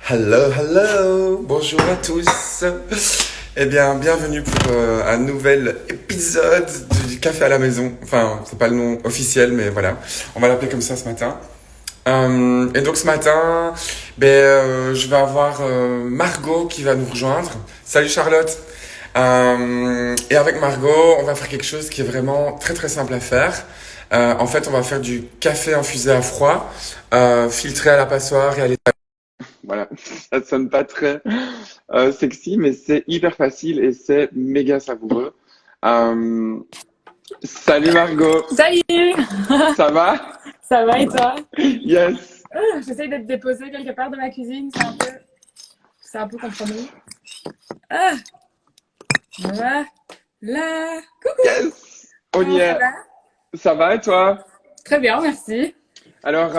Hello, hello, bonjour à tous. Eh bien, bienvenue pour un nouvel épisode du Café à la maison. Enfin, c'est pas le nom officiel, mais voilà, on va l'appeler comme ça ce matin. Et donc ce matin, je vais avoir Margot qui va nous rejoindre. Salut Charlotte. Et avec Margot, on va faire quelque chose qui est vraiment très très simple à faire. En fait, on va faire du café infusé à froid, filtré à la passoire et à l'état. Voilà, ça sonne pas très sexy, mais c'est hyper facile et c'est méga savoureux. Euh, Salut Margot, Salut! ça va? Ça va et toi? Yes, J'essaye d'être déposée quelque part dans ma cuisine, c'est un peu compromis. Ah, voilà. Là, coucou! yes, on y Comment ça est. va? Ça va et toi? Très bien, merci. Alors,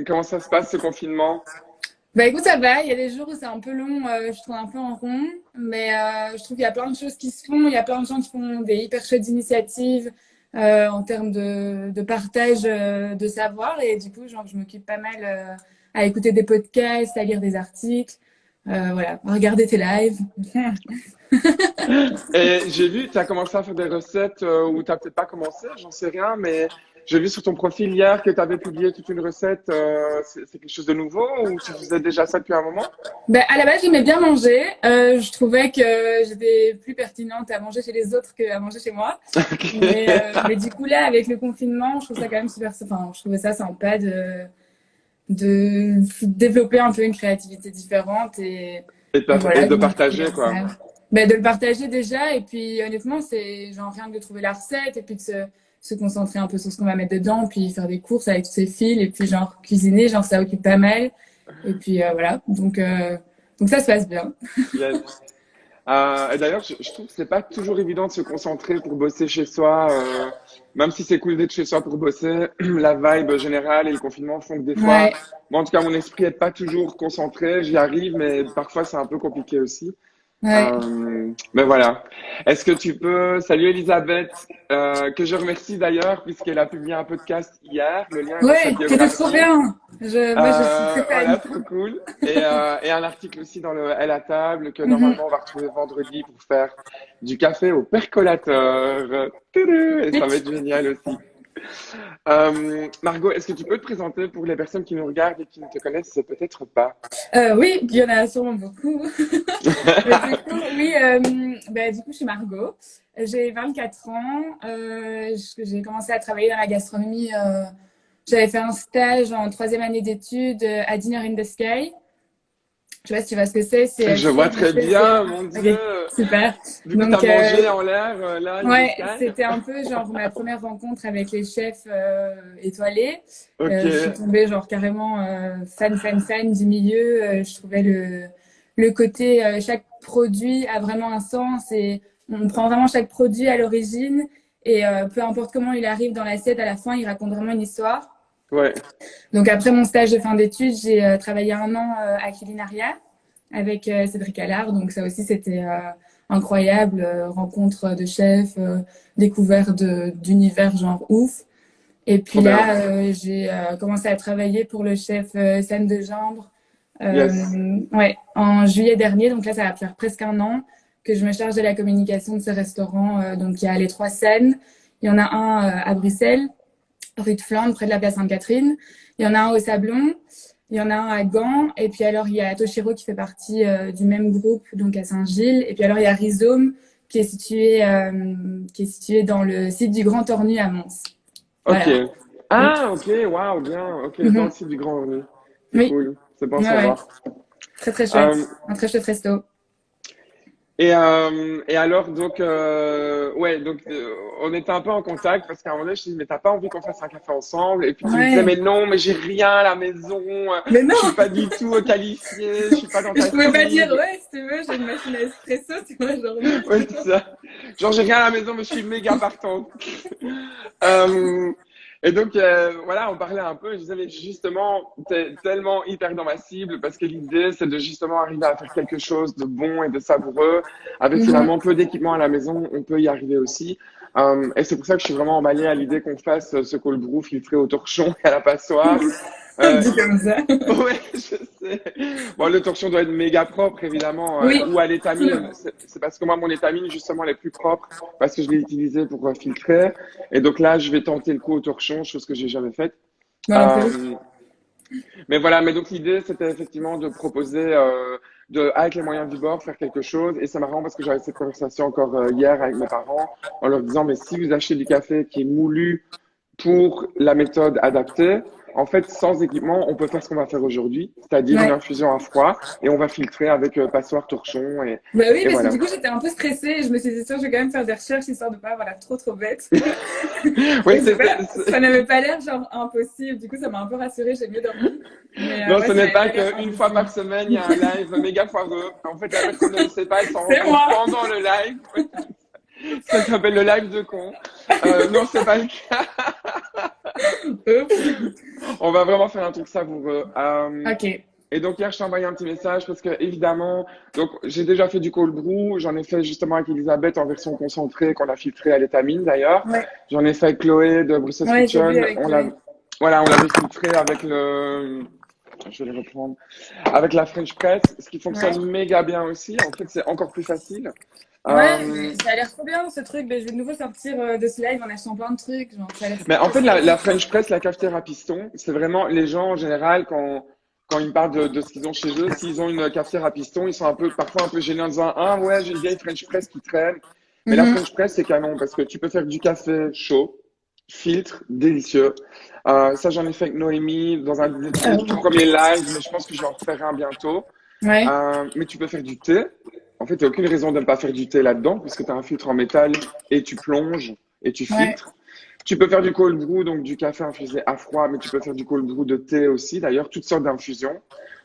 comment ça se passe ce confinement? Bah écoute, ça va. Il y a des jours où c'est un peu long, je trouve un peu en rond, mais je trouve qu'il y a plein de choses qui se font. Il y a plein de gens qui font des hyper chouettes initiatives en termes de partage de savoir, et du coup, genre, je m'occupe pas mal à écouter des podcasts, à lire des articles, voilà, à regarder tes lives. Et j'ai vu, tu as commencé à faire des recettes ou tu peut-être pas commencé, j'en sais rien, mais j'ai vu sur ton profil hier que tu avais publié toute une recette. C'est quelque chose de nouveau ou tu faisais déjà ça depuis un moment? Ben, à la base, j'aimais bien manger. Je trouvais que j'étais plus pertinente à manger chez les autres qu'à manger chez moi. Mais du coup, là, avec le confinement, je trouve ça quand même super. Enfin, je trouvais ça sympa de développer un peu une créativité différente et Et voilà, de de m'occuper partager, de quoi. ça. Ben, de le partager déjà. Et puis, honnêtement, c'est genre rien que de trouver la recette et puis de se concentrer un peu sur ce qu'on va mettre dedans, puis faire des courses avec tous ces fils et puis genre cuisiner, genre ça occupe pas mal. Et puis voilà, donc ça se passe bien. Yes. Et d'ailleurs, je trouve que c'est pas toujours évident de se concentrer pour bosser chez soi, même si c'est cool d'être chez soi pour bosser. La vibe générale et le confinement font que des fois, Ouais, moi en tout cas, mon esprit est pas toujours concentré. J'y arrive, mais parfois c'est un peu compliqué aussi. ouais, Mais voilà. Est-ce que tu peux, salut Elisabeth, que je remercie d'ailleurs puisqu'elle a publié un podcast hier. Le lien est dans sa ouais, c'était trop biographie. bien. Moi, je suis très Voilà, fan. trop cool. Et un article aussi dans le Elle à table que Mhm. normalement on va retrouver vendredi pour faire du café au percolateur. Toudou. Et ça va être génial aussi. Margot, est-ce que tu peux te présenter pour les personnes qui nous regardent et qui ne te connaissent peut-être pas? Oui, il y en a sûrement beaucoup. Mais du coup, oui, du coup, je suis Margot. J'ai 24 ans. J'ai commencé à travailler dans la gastronomie. J'avais fait un stage en troisième année d'études à Dinner in the Sky. Je sais pas si tu vois ce que c'est. Je Tu sais, vois du très fait, c'est... bien, mon Ok, Dieu. super. Du coup, t'as Donc, mangé en l'air, là, in the ouais, sky? c'était un peu genre ma première rencontre avec les chefs étoilés. Ok, Je suis tombée genre carrément fan du milieu. Je trouvais le côté, chaque produit a vraiment un sens et on prend vraiment chaque produit à l'origine et peu importe comment il arrive dans l'assiette, à la fin, il raconte vraiment une histoire. ouais, Donc après mon stage de fin d'études, j'ai travaillé un an à Culinaria avec Cédric Allard. Donc ça aussi, c'était incroyable. Rencontre de chefs, découverte d'univers genre ouf. Et puis trop bien. là, j'ai commencé à travailler pour le chef Sam de Gimbre Yes. ouais, en juillet dernier. Donc là, ça va faire presque un an que je me charge de la communication de ce restaurant. Donc il y a les trois scènes. Il y en a un à Bruxelles, rue de Flandre, près de la place Sainte-Catherine. Il y en a un au Sablon. Il y en a un à Gand. Et puis alors, il y a Toshiro qui fait partie du même groupe, donc à Saint-Gilles. Et puis alors, il y a Rhizome qui est situé dans le site du Grand Ornu à Mons. Ok. Voilà. Mm. Ah, ok, waouh, bien. Ok, dans le Mhm. site du Grand Renu. C'est Oui, cool. C'est bon à ouais, ouais. savoir. Très, très chouette. Euh, Un très chouette resto. et alors, donc, ouais, donc, on était un peu en contact parce qu'à un moment donné, je me dis, mais t'as pas envie qu'on fasse un café ensemble? Et puis tu me disais, Ouais. mais non, mais j'ai rien à la maison, Mais non, je suis pas du tout qualifiée, je suis pas dans je ta pouvais pas dire, cible. ouais, si tu veux, j'ai une machine à espresso, tu vois, genre non. Ouais, c'est ça. Genre, j'ai rien à la maison, mais je suis méga partante. Euh, et donc, voilà, on parlait un peu. Je disais, mais justement, t'es tellement hyper dans ma cible parce que l'idée, c'est de justement arriver à faire quelque chose de bon et de savoureux. Avec Mhm. finalement peu d'équipement à la maison, on peut y arriver aussi. Et c'est pour ça que je suis vraiment emballée à l'idée qu'on fasse ce cold brew filtré au torchon et à la passoire. Euh, Dit comme ça. ouais, je sais. Bon, le torchon doit être méga propre, évidemment, Oui. ou à l'étamine. C'est parce que moi, mon étamine, justement, elle est plus propre parce que je l'ai utilisée pour filtrer. Et donc là, je vais tenter le coup au torchon, chose que j'ai jamais faite. Moi non plus. Euh, mais voilà, mais donc l'idée, c'était effectivement de proposer, avec les moyens du bord, faire quelque chose. Et c'est marrant parce que j'avais cette conversation encore hier avec mes parents en leur disant, mais si vous achetez du café qui est moulu pour la méthode adaptée, en fait, sans équipement, on peut faire ce qu'on va faire aujourd'hui, c'est-à-dire une Ouais. infusion à froid, et on va filtrer avec passoire, torchon, Bah oui, et parce que voilà. du coup, j'étais un peu stressée et je me suis dit, tiens, je vais quand même faire des recherches histoire de pas avoir l'air trop bête. Oui, Et ça n'avait pas l'air genre impossible. Du coup, ça m'a un peu rassurée, j'ai mieux dormi. Mais non, ouais, ce ça n'est n'avait pas pas l'air qu'une fois par impossible. semaine, il y a un live méga foireux. En fait, la personne ne le sait pas, elle s'en rend C'est compte moi. pendant le live. Ça s'appelle le live de con. Non, c'est pas le cas. Oups. On va vraiment faire un truc savoureux. Ok. Et donc hier, je t'ai envoyé un petit message parce que évidemment, donc j'ai déjà fait du cold brew, j'en ai fait justement avec Elisabeth en version concentrée qu'on a filtré à l'étamine d'ailleurs. Ouais. J'en ai fait avec Chloé de Brussels Ouais, j'ai vu Kitchen. avec Chloé. Voilà, on l'avait filtré avec je vais le reprendre, avec la French Press, ce qui Ouais. fonctionne méga bien aussi. En fait, c'est encore plus facile. Ouais, Euh, mais ça a l'air trop bien ce truc. Mais je vais de nouveau sortir de ce live en achetant plein de trucs. Genre, ça a l'air Mais super en fait, facile. la French Press, la cafetière à piston, c'est vraiment les gens en général quand ils me parlent de ce qu'ils ont chez eux, s'ils ont une cafetière à piston, ils sont parfois un peu gênés en disant ah ouais j'ai une vieille French Press qui traîne. Mais la Mhm. French Press c'est canon parce que tu peux faire du café chaud, filtre, délicieux. Ça j'en ai fait avec Noémie dans un des tout premiers lives, mais je pense que je vais en refaire un bientôt. Ouais. Mais tu peux faire du thé. En fait, il n'y a aucune raison de ne pas faire du thé là-dedans, puisque tu as un filtre en métal et tu plonges et tu Ouais. filtres. Tu peux faire du cold brew, donc du café infusé à froid, mais tu peux faire du cold brew de thé aussi, d'ailleurs, toutes sortes d'infusions.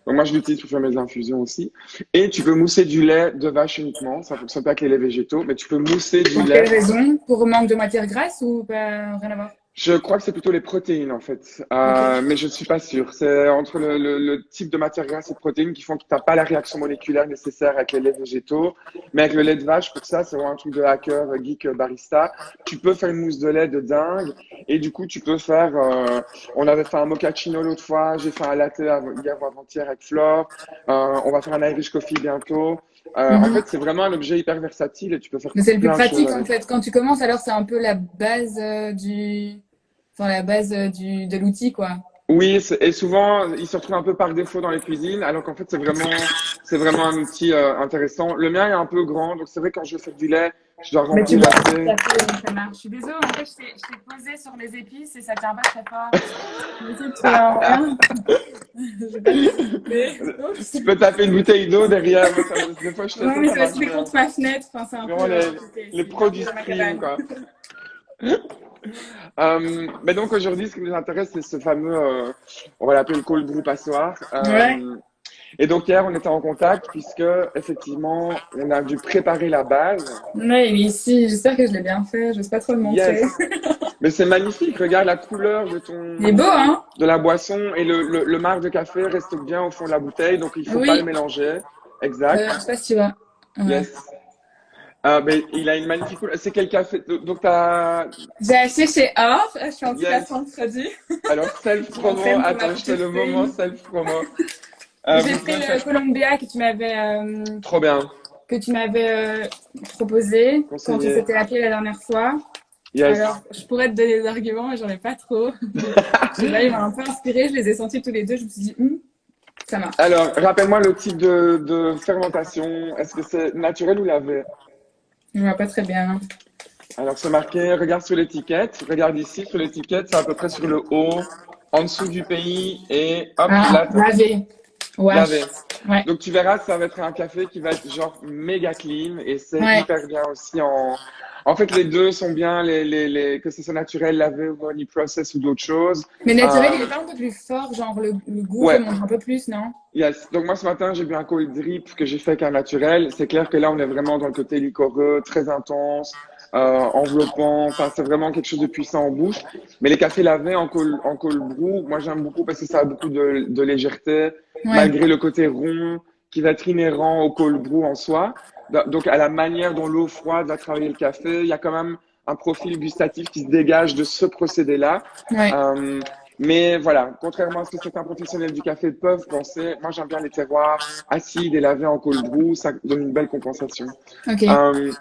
Donc moi, je l'utilise pour faire mes infusions aussi. Et tu peux mousser du lait de vache uniquement. Ça ne fonctionne pas avec les laits végétaux, mais tu peux mousser du Pour quelle lait. raison? Pour manque de matière grasse ou pas? Rien à voir. Je crois que c'est plutôt les protéines en fait, Ok. mais je ne suis pas sûr. C'est entre le type de matière grasse et de protéines qui font que tu n'as pas la réaction moléculaire nécessaire avec les laits végétaux. Mais avec le lait de vache, pour ça, c'est vraiment un truc de hacker, geek, barista. Tu peux faire une mousse de lait de dingue et du coup, tu peux faire. On avait fait un mochaccino l'autre fois, j'ai fait un latte hier ou avant-hier avec Flore. On va faire un Irish coffee bientôt. En Mhm. fait, c'est vraiment un objet hyper versatile et tu peux faire Mais c'est le plus plein de choses pratique en avec. fait. Quand tu commences, alors c'est un peu la base enfin la base de l'outil quoi. Oui, et souvent, ils se retrouvent un peu par défaut dans les cuisines, alors qu'en fait, c'est vraiment un outil intéressant. Le mien est un peu grand, donc c'est vrai quand je veux faire du lait, je dois Mais tu remplir bois du assez. café, donc ça marche. Je suis désolée, en fait, je t'ai posé sur les épices et ça tient pas très fort. Je vais essayer de trouver un moyen. Je vais pas t'écouter. Oups. Tu peux taper une bouteille d'eau derrière. Moi, des fois, je fais Non, ça, mais ça c'est parce marche qu'il est bien. contre ma fenêtre. Enfin, c'est un peu Vraiment compliqué. les C'est pros bien du dans ma stream, cabane. quoi. Mais donc aujourd'hui, ce qui nous intéresse, c'est ce fameux, on va l'appeler le cold brew passoire. Ouais. Et donc hier, on était en contact puisque effectivement, on a dû préparer la base. Ouais, mais ici, j'espère que je l'ai bien fait. J'ose pas trop le montrer. Yes, mais c'est magnifique. Regarde la couleur Il est beau, hein? de la boisson et le marc de café reste bien au fond de la bouteille, donc il faut pas le Oui. mélanger. Exact. Je sais pas si tu vois. Ouais. Yes. Mais il a une magnifique couleur. C'est quel café? Donc t'as J'ai acheté chez Or. Je suis anti-placement de yes. produit. Alors self Je promo. m'entraîne pour ma Attends, je fais le moment caféine. self promo. J'ai Donc pris moi, le Columbia trop bien. que tu m'avais proposé quand on Conseiller. s'était appelé la dernière fois. Alors, Yes. je pourrais te donner des arguments, mais j'en ai pas trop. Mais je sais pas, il m'a un peu inspiré. Je les ai sentis tous les deux. Je me suis dit, ça marche. Alors, rappelle-moi le type de fermentation. Est-ce que c'est naturel ou lavé? Je vois pas très bien. Alors, c'est marqué, regarde sur l'étiquette. Regarde ici, sur l'étiquette, c'est à peu près sur le haut, en dessous du pays, et hop, Ah, là, lavé. Wash. lavé. Ouais. Donc, tu verras, ça va être un café qui va être genre méga clean, et c'est Ouais. hyper bien aussi en fait, les deux sont bien, que ce soit naturel, lavé ou honey process ou d'autres choses. Mais naturel, il est Euh, pas un peu plus fort, genre le goût ouais, remonte un peu plus, non? yes. Donc, moi, ce matin, j'ai bu un cold drip que j'ai fait avec un naturel. C'est clair que là, on est vraiment dans le côté liquoreux, très intense, enveloppant. Enfin, c'est vraiment quelque chose de puissant en bouche. Mais les cafés lavés en cold brew, moi, j'aime beaucoup parce que ça a beaucoup de légèreté, Ouais. malgré le côté rond qui va être inhérent au cold brew en soi. Donc, à la manière dont l'eau froide va travailler le café, il y a quand même un profil gustatif qui se dégage de ce procédé-là. Ouais. Euh, Mais voilà, contrairement à ce que certains professionnels du café peuvent penser, moi j'aime bien les terroirs acides et lavés en cold brew, ça donne une belle compensation. Ok. Euh,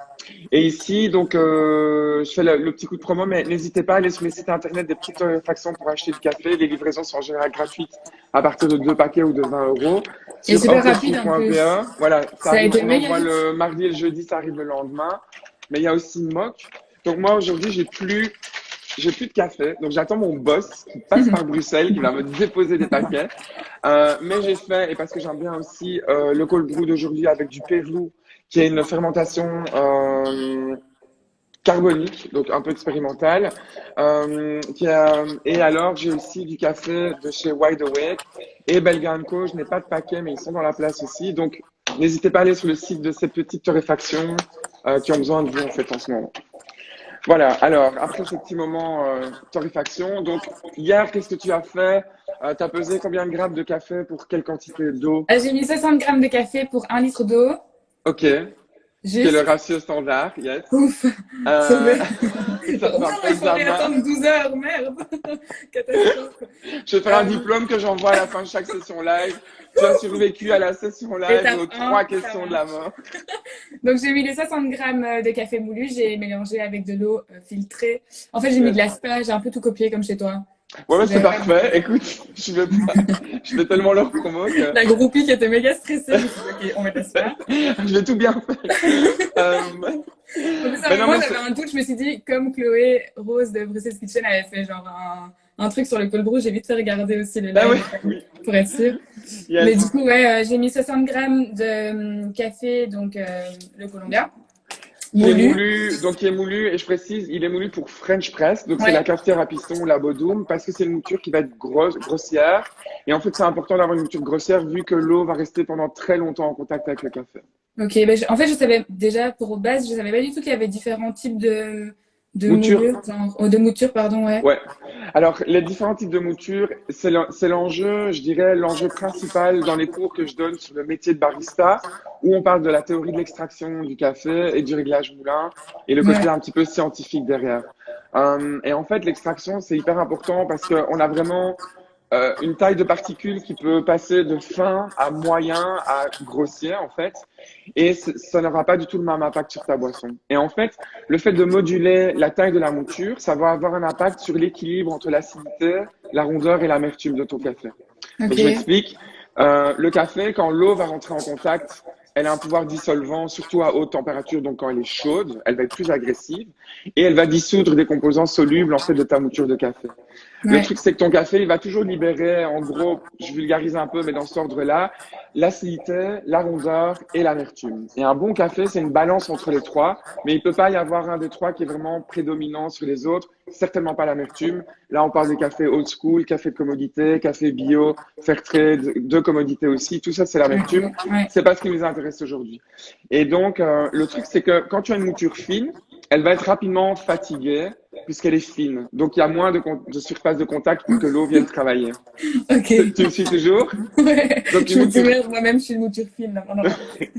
et ici, donc, je fais le petit coup de promo, mais n'hésitez pas à aller sur les sites internet des petites factions pour acheter du café. Les livraisons sont en général gratuites à partir de 2 paquets ou de 20 € Et sur super rapide en plus. offrefood.be. Voilà, ça Ça a arrive, été on méga envoie vite. le mardi et le jeudi, ça arrive le lendemain. Mais il y a aussi Mock. Donc moi aujourd'hui, j'ai plus de café, donc j'attends mon boss qui passe par Bruxelles, qui va me déposer des paquets. Mais j'ai fait, et parce que j'aime bien aussi le cold brew d'aujourd'hui avec du Pérou, qui est une fermentation carbonique, donc un peu expérimentale. Et alors, j'ai aussi du café de chez Wide Awake et Belga Co. Je n'ai pas de paquet, mais ils sont dans la place aussi. Donc, n'hésitez pas à aller sur le site de ces petites torréfactions qui ont besoin de vous en fait en ce moment. Voilà, alors, après ce petit moment torréfaction, donc hier, qu'est-ce que tu as fait? Tu as pesé combien de grammes de café pour quelle quantité d'eau? J'ai mis 60 grammes de café pour 1 litre d'eau. Ok, ce qui est le Juste. ratio standard, yes. Ouf. Euh, Sauvé. ça te Oh va non, pas il faudrait examen. attendre 12 heures. Merde. Catastrophe. Je vais faire un Euh, diplôme que j'envoie à la fin de chaque session live. Tu as survécu à la session live et étape aux 1, trois ça questions de la marche. mort. Donc j'ai mis les 60 grammes de café moulu, j'ai mélangé avec de l'eau filtrée. En fait, j'ai mis de Yes. l'asperge, j'ai un peu tout copié comme chez toi. Ouais, ouais, c'est J'avais pas parfait. de- Écoute, je vais tellement leur promo que La groupie qui était méga stressée, je me suis dit, ok, on met de l'asperge. je vais tout bien faire. Euh, En plus, à un mais non, moment, mais j'avais un doute, je me suis dit, comme Chloé Rose de Bruxelles Kitchen avait fait genre un truc sur le cold brew, j'ai vite fait regarder aussi le ah live oui, oui, pour être sûre. Mais du yes. coup, ouais, j'ai mis 60 grammes de café, donc le Columbia, Qui est moulu. moulu, donc qui est moulu, et je précise, il est moulu pour French press, donc c'est la Ouais, cafetière à piston ou la Bodum, parce que c'est une mouture qui va être grossière, et en fait c'est important d'avoir une mouture grossière vu que l'eau va rester pendant très longtemps en contact avec le café. ok. Ben, en fait, je savais déjà, pour base, je savais pas du tout qu'il y avait différents types de Mouture, moulures, genre, de moutures, pardon, ouais. ouais. Alors, les différents types de moutures, c'est l'enjeu, je dirais, l'enjeu principal dans les cours que je donne sur le métier de barista, où on parle de la théorie de l'extraction du café et du réglage moulin, et le côté Ouais, un petit peu scientifique derrière. Et en fait, l'extraction, c'est hyper important parce qu'on a vraiment une taille de particules qui peut passer de fin à moyen à grossier, en fait. Et ça n'aura pas du tout le même impact sur ta boisson. Et en fait, le fait de moduler la taille de la mouture, ça va avoir un impact sur l'équilibre entre l'acidité, la rondeur et l'amertume de ton café. Donc, je ok. m'explique. Le café, quand l'eau va rentrer en contact, elle a un pouvoir dissolvant, surtout à haute température, donc quand elle est chaude, elle va être plus agressive et elle va dissoudre des composants solubles en fait de ta mouture de café. Le Ouais, truc, c'est que ton café, il va toujours libérer, en gros, je vulgarise un peu, mais dans cet ordre-là, l'acidité, la rondeur et l'amertume. Et un bon café, c'est une balance entre les trois, mais il peut pas y avoir un des trois qui est vraiment prédominant sur les autres, certainement pas l'amertume. Là, on parle des cafés old school, café de commodité, café bio, fair trade, de commodité aussi. Tout ça, c'est ok, l'amertume. ouais. C'est pas ce qui nous intéresse aujourd'hui. Et donc, le truc, c'est que quand tu as une mouture fine, elle va être rapidement fatiguée puisqu'elle est fine. Donc, il y a moins de surface de contact pour que l'eau vienne travailler. Ok. Tu me suis toujours? Ouais. Donc, Je une me dis, mouture, merde, moi-même, je suis une mouture fine, là, pendant donc,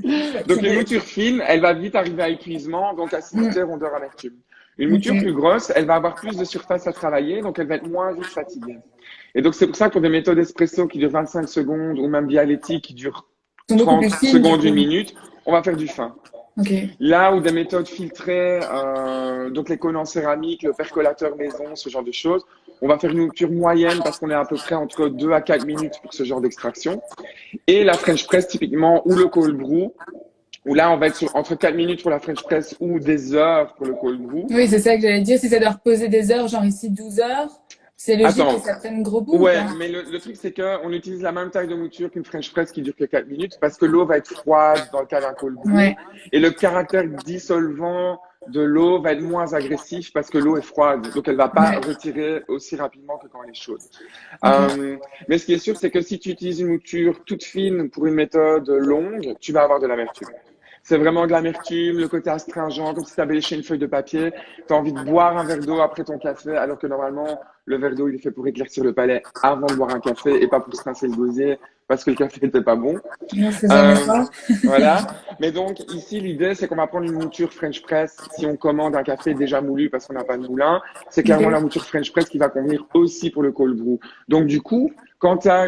une fatiguée. mouture fine, elle va vite arriver à épuisement, donc acidité, Mm, rondeur, amertume. Une mouture ok. plus grosse, elle va avoir plus de surface à travailler, donc elle va être moins vite fatiguée. Et donc, c'est pour ça que pour des méthodes espresso qui durent 25 secondes ou même Bialetti qui durent Ils sont beaucoup 30 plus fines, du secondes, une coup. minute, on va faire du fin. Ok. Là où des méthodes filtrées, donc les cônes en céramique, le percolateur maison, ce genre de choses, on va faire une mouture moyenne parce qu'on est à peu près entre 2 à 4 minutes pour ce genre d'extraction. Et la French press typiquement, ou le cold brew, où là on va être entre 4 minutes pour la French press ou des heures pour le cold brew. Oui, c'est ça que j'allais dire. Si ça doit reposer des heures, genre ici 12 heures, c'est logique que Attends, ça prenne gros bout ou ouais, pas? mais le truc c'est qu'on utilise la même taille de mouture qu'une French press qui dure que 4 minutes parce que l'eau va être froide dans le cas d'un cold brew Ouais. et le caractère dissolvant de l'eau va être moins agressif parce que l'eau est froide, donc elle va pas Ouais. retirer aussi rapidement que quand elle est chaude. Ok. Mais ce qui est sûr, c'est que si tu utilises une mouture toute fine pour une méthode longue, tu vas avoir de l'amertume. c'est vraiment de l'amertume, le côté astringent, comme si tu avais léché une feuille de papier. Tu as envie de boire un verre d'eau après ton café, alors que normalement, le verre d'eau, il est fait pour éclaircir le palais avant de boire un café et pas pour se rincer le gosier parce que le café n'était pas bon. Non, c'est jamais Euh, ça. voilà. Mais donc, ici, l'idée, c'est qu'on va prendre une mouture French Press si on commande un café déjà moulu parce qu'on n'a pas de moulin. C'est clairement la Ok. mouture French Press qui va convenir aussi pour le cold brew. Donc, du coup, quand tu as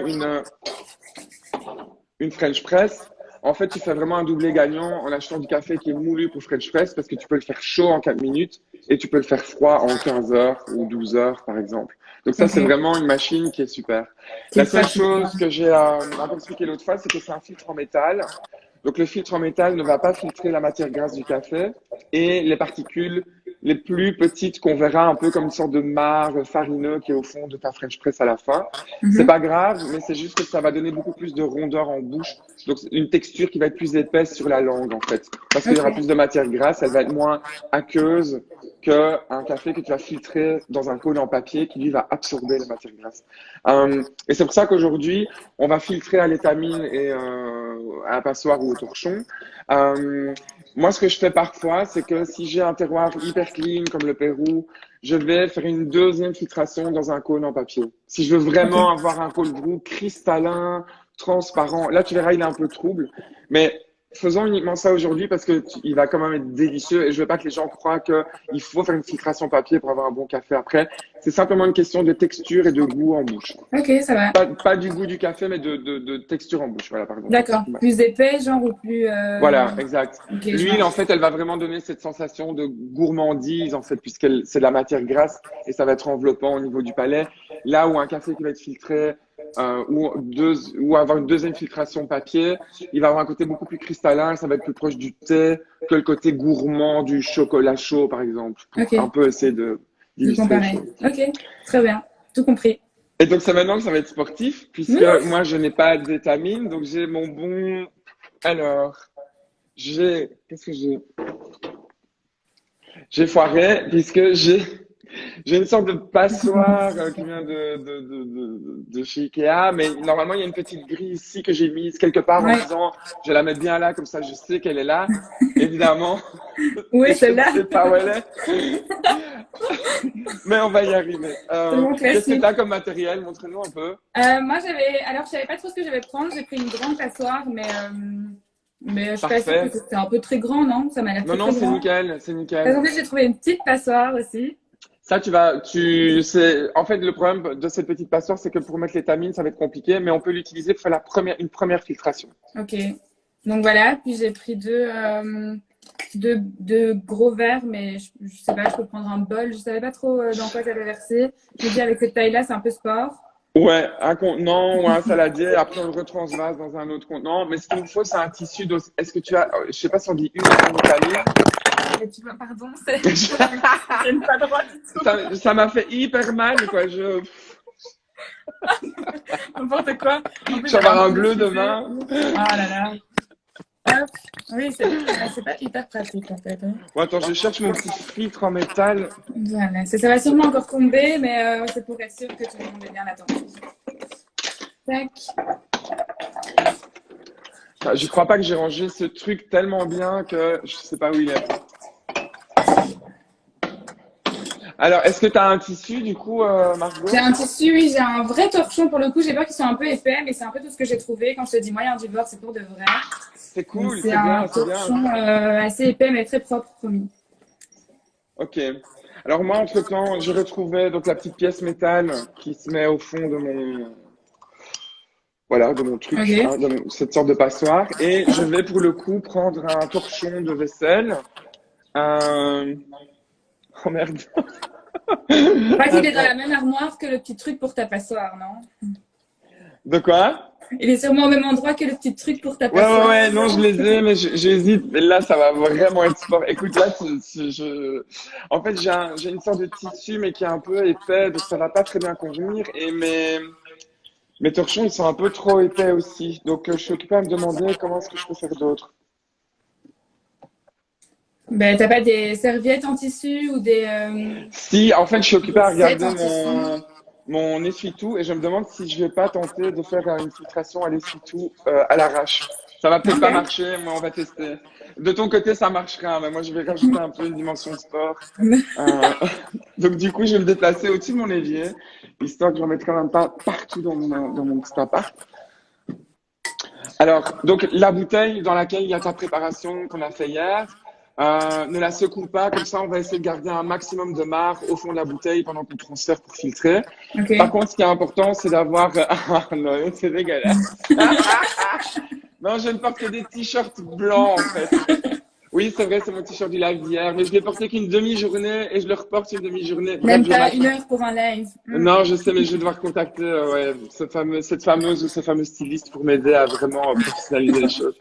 une French Press, en fait, tu fais vraiment un doublé gagnant en achetant du café qui est moulu pour French Press parce que tu peux le faire chaud en 4 minutes et tu peux le faire froid en 15 heures ou 12 heures, par exemple. Donc ça, c'est Ok. vraiment une machine qui est super. Qui La est seule pratique. chose que j'ai un peu expliqué l'autre fois, c'est que c'est un filtre en métal. Donc le filtre en métal ne va pas filtrer la matière grasse du café et les particules les plus petites qu'on verra un peu comme une sorte de marc farineux qui est au fond de ta French Press à la fin. C'est Mhm. pas grave, mais c'est juste que ça va donner beaucoup plus de rondeur en bouche. Donc une texture qui va être plus épaisse sur la langue en fait. Parce qu'il y aura Ok. plus de matière grasse, elle va être moins aqueuse qu'un café que tu vas filtrer dans un cône en papier qui lui va absorber la matière grasse. Et c'est pour ça qu'aujourd'hui, on va filtrer à l'étamine et à la passoire ou au torchon. Euh, Moi, ce que je fais parfois, c'est que si j'ai un terroir hyper clean comme le Pérou, je vais faire une deuxième filtration dans un cône en papier. Si je veux vraiment Ok. avoir un cold brew cristallin, transparent, là tu verras, il est un peu trouble, mais faisons uniquement ça aujourd'hui parce que il va quand même être délicieux et je veux pas que les gens croient qu'il faut faire une filtration papier pour avoir un bon café après. C'est simplement une question de texture et de goût en bouche. Ok, ça va. Pas du goût du café, mais de texture en bouche. Voilà, pardon. D'accord. Ouais. Plus épais, genre, ou plus... Voilà, exact. Ok, je L'huile, vois. en fait, elle va vraiment donner cette sensation de gourmandise, en fait, puisqu'elle, c'est de la matière grasse et ça va être enveloppant au niveau du palais. Là où un café qui va être filtré, ou avoir une deuxième filtration papier, il va avoir un côté beaucoup plus cristallin et ça va être plus proche du thé que le côté gourmand du chocolat chaud, par exemple, pour Ok, un peu essayer de d'illustrer les comparer. choses. Ok, très bien. Tout compris. Et donc, c'est maintenant que ça va être sportif, puisque Mmh. moi, je n'ai pas d'étamine, donc j'ai mon bon. Alors, qu'est-ce que j'ai? J'ai foiré, puisque j'ai une sorte de passoire qui vient de chez Ikea, mais normalement, il y a une petite grille ici que j'ai mise quelque part en me Ouais. disant, je vais la mettre bien là, comme ça, je sais qu'elle est là. Évidemment, Où est je ne celle-là? sais pas où elle est, mais on va y arriver. Tellement Qu'est-ce que tu classique. as comme matériel? Montre-nous un peu. Moi, alors, je savais pas trop ce que j'allais prendre. J'ai pris une grande passoire, mais je suis pas sûre que Parfait. c'était un peu très grand, non? Ça m'a l'air Non, très, non, très c'est grand. nickel, c'est Parce nickel. qu'en fait, j'ai trouvé une petite passoire aussi. Ça, en fait, le problème de cette petite passoire, c'est que pour mettre l'étamine, ça va être compliqué, mais on peut l'utiliser pour faire une première filtration. Ok. Donc voilà. Puis j'ai pris deux gros verres, mais je sais pas, je peux prendre un bol. Je savais pas trop dans quoi j'allais verser. Je me dis, avec cette taille-là, c'est un peu sport. Ouais, un contenant ou un saladier, après on le retransvase dans un autre contenant. Mais ce qu'il nous faut, c'est un tissu. Est-ce que tu as, je sais pas si on dit une étamine. Et tu vois, pardon, je tienne pas droit du tout. Ça m'a fait hyper mal, quoi. N'importe quoi. En plus, Je vais j'avais avoir un un peu bleu diffusé. demain. Ah là là. Hop. Oui, c'est pas hyper pratique en fait, hein. Bon, attends, je cherche mon petit filtre en métal. Voilà, ça va sûrement encore tomber, mais c'est pour être sûr que tout le monde est bien attentif. Tac. Ah, je crois pas que j'ai rangé ce truc tellement bien que je sais pas où il est. Alors, est-ce que tu as un tissu, du coup, J'ai Margot? un tissu, oui, j'ai un vrai torchon pour le coup. J'ai peur qu'ils soient un peu épais, mais c'est un peu tout ce que j'ai trouvé. Quand je te dis moyen du bord, c'est pour de vrai. C'est Donc cool, c'est c'est un bien, c'est bien. torchon assez épais, mais très propre, promis. Ok. Alors moi, entre-temps, j'ai retrouvé donc la petite pièce métal qui se met au fond voilà, de mon truc, Ok. hein, cette sorte de passoire. Et je vais pour le coup prendre un torchon de vaisselle. Un... Oh merde. Je crois qu'il est dans la Attends. même armoire que le petit truc pour ta passoire, non? De quoi? Il est sûrement au même endroit que le petit truc pour ta passoire. Ouais, non, je les ai, mais j'hésite. Mais là, ça va vraiment être sport. Écoute, là, en fait, j'ai une sorte de tissu, mais qui est un peu épais, donc ça va pas très bien convenir. Et mes torchons, ils sont un peu trop épais aussi. Donc, je suis occupé à me demander comment est-ce que je peux faire d'autres. Ben, t'as pas des serviettes en tissu ou Si, en fait, je suis occupé des à sets regarder en tissu? mon essuie-tout et je me demande si je vais pas tenter de faire une filtration à l'essuie-tout à l'arrache. Ça va peut-être Ok. pas marcher, mais on va tester. De ton côté, ça marchera, mais moi, je vais rajouter un peu une dimension sport. Euh, donc, du coup, je vais me déplacer au-dessus de mon évier, histoire que j'en mette quand même pas partout dans mon petit appart. Alors, donc, la bouteille dans laquelle il y a ta préparation qu'on a fait hier, ne la secoue pas, comme ça, on va essayer de garder un maximum de marc au fond de la bouteille pendant qu'on transfère pour filtrer. Ok. Par contre, ce qui est important, c'est d'avoir... Ah non, c'est dégueulasse. Non, je ne porte que des t-shirts blancs, en fait. Oui, c'est vrai, c'est mon t-shirt du live d'hier, mais je l'ai porté qu'une demi-journée et je le reporte une demi-journée. Bref, Même pas 1 heure pour un live. Non, je sais, mais je vais devoir contacter ouais, cette fameuse ou ce fameux styliste pour m'aider à vraiment professionnaliser les choses.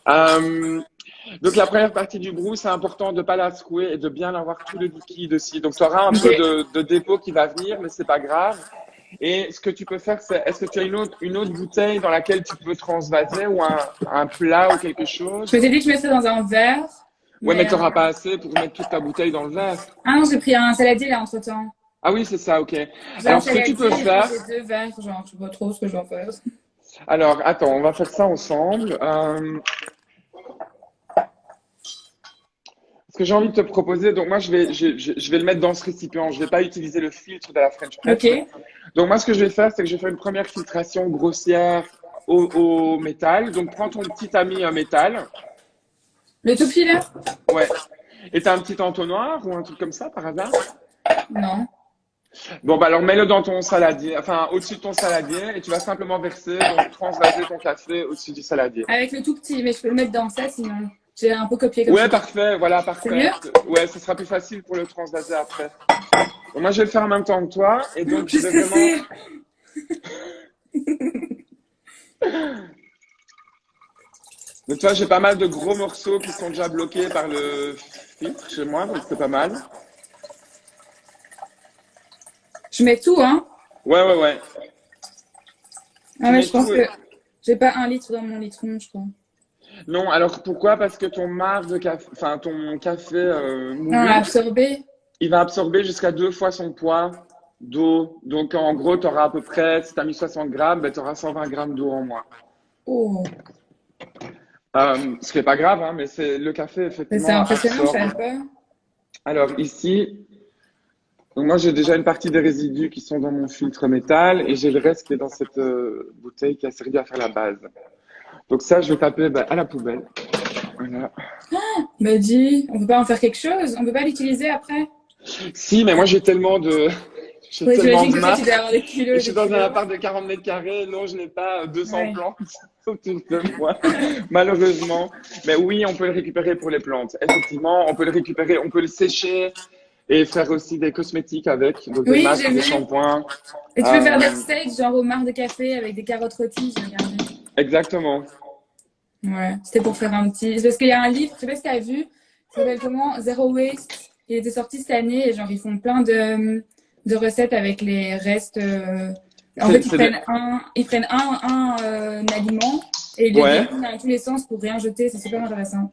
Euh, donc, la première partie du brou, c'est important de pas la secouer et de bien avoir tout le liquide aussi. Donc, tu auras un Ok. peu de dépôt qui va venir, mais c'est pas grave. Et ce que tu peux faire, c'est, est-ce que tu as une autre bouteille dans laquelle tu peux transvaser ou un plat ou quelque Je chose? m'étais dit que je mettrais dans un verre, Ouais, mais mais tu n'auras pas assez pour mettre toute ta bouteille dans le verre. ah non, j'ai pris un saladier là entre-temps. Ah oui, c'est ça, ok. J'ai un Alors, ce que tu saladier peux et puis faire, j'ai 2 verres, genre je sais pas trop ce que je vais en faire. alors, attends, on va faire ça ensemble. Ce que j'ai envie de te proposer, donc moi, je vais le mettre dans ce récipient. Je vais pas utiliser le filtre de la French Press. Ok. Donc, moi, ce que je vais faire, c'est que je vais faire une première filtration grossière au métal. Donc, prends ton petit ami métal. Le tout petit là? Ouais. Et t'as un petit entonnoir ou un truc comme ça, par hasard? Non. Bon, bah alors mets-le dans ton saladier, enfin au-dessus de ton saladier, et tu vas simplement verser, donc transvaser ton café au-dessus du saladier. Avec le tout petit, mais je peux le mettre dans ça sinon. J'ai un peu copié comme Ouais, ça. parfait, voilà, C'est parfait. mieux? Ouais, ce sera plus facile pour le transvaser après. Bon, moi, je vais le faire en même temps que toi, et donc Je je suis vais vraiment... stressée. Donc, toi, j'ai pas mal de gros morceaux qui sont déjà bloqués par le filtre chez moi, donc c'est pas mal. Je mets tout, hein? Ouais, ouais, ouais. Ah Tu ouais, mets je pense tout. que j'ai pas 1 litre dans mon litron, je crois. Non, alors pourquoi? Parce que ton marc de café, enfin ton café Ah, moulu, absorbé. il va absorber jusqu'à 2 fois son poids d'eau. Donc, en gros, tu auras à peu près, si tu as mis 60 grammes, ben, tu auras 120 grammes d'eau en moins. Oh. Ce qui n'est pas grave, hein, mais c'est le café, Mais c'est effectivement, impressionnant, je absorbe. savais pas. Alors, ici, donc moi, j'ai déjà une partie des résidus qui sont dans mon filtre métal et j'ai le reste qui est dans cette bouteille qui a servi à faire la base. Donc, ça, je vais taper ben, à la poubelle. Voilà. Me dit, on peut pas en faire quelque chose? On peut pas l'utiliser après? Si, mais moi, j'ai Oui, tellement j'imagine de que toi, tu marques. dois avoir des Je kilos et suis des dans un kilos. appart de 40 mètres carrés. Non, je n'ai pas 200 Ouais. plantes autour de moi, malheureusement. Mais oui, on peut le récupérer pour les plantes. Effectivement, on peut le récupérer, on peut le sécher et faire aussi des cosmétiques avec, donc des Oui, masques, j'ai des vu. shampoings. Et tu peux faire des Euh, steaks, genre au marc de café avec des carottes rôties, j'ai regardé. exactement. Ouais, c'était pour faire un petit. C'est parce qu'il y a un livre, je sais pas si t'as vu, ça s'appelle comment? Zero Waste. Il était sorti cette année et genre ils font plein de recettes avec les restes. En fait, C'est de... ils prennent un aliment et ils le Ouais. découpent dans tous les sens pour rien jeter. C'est super intéressant.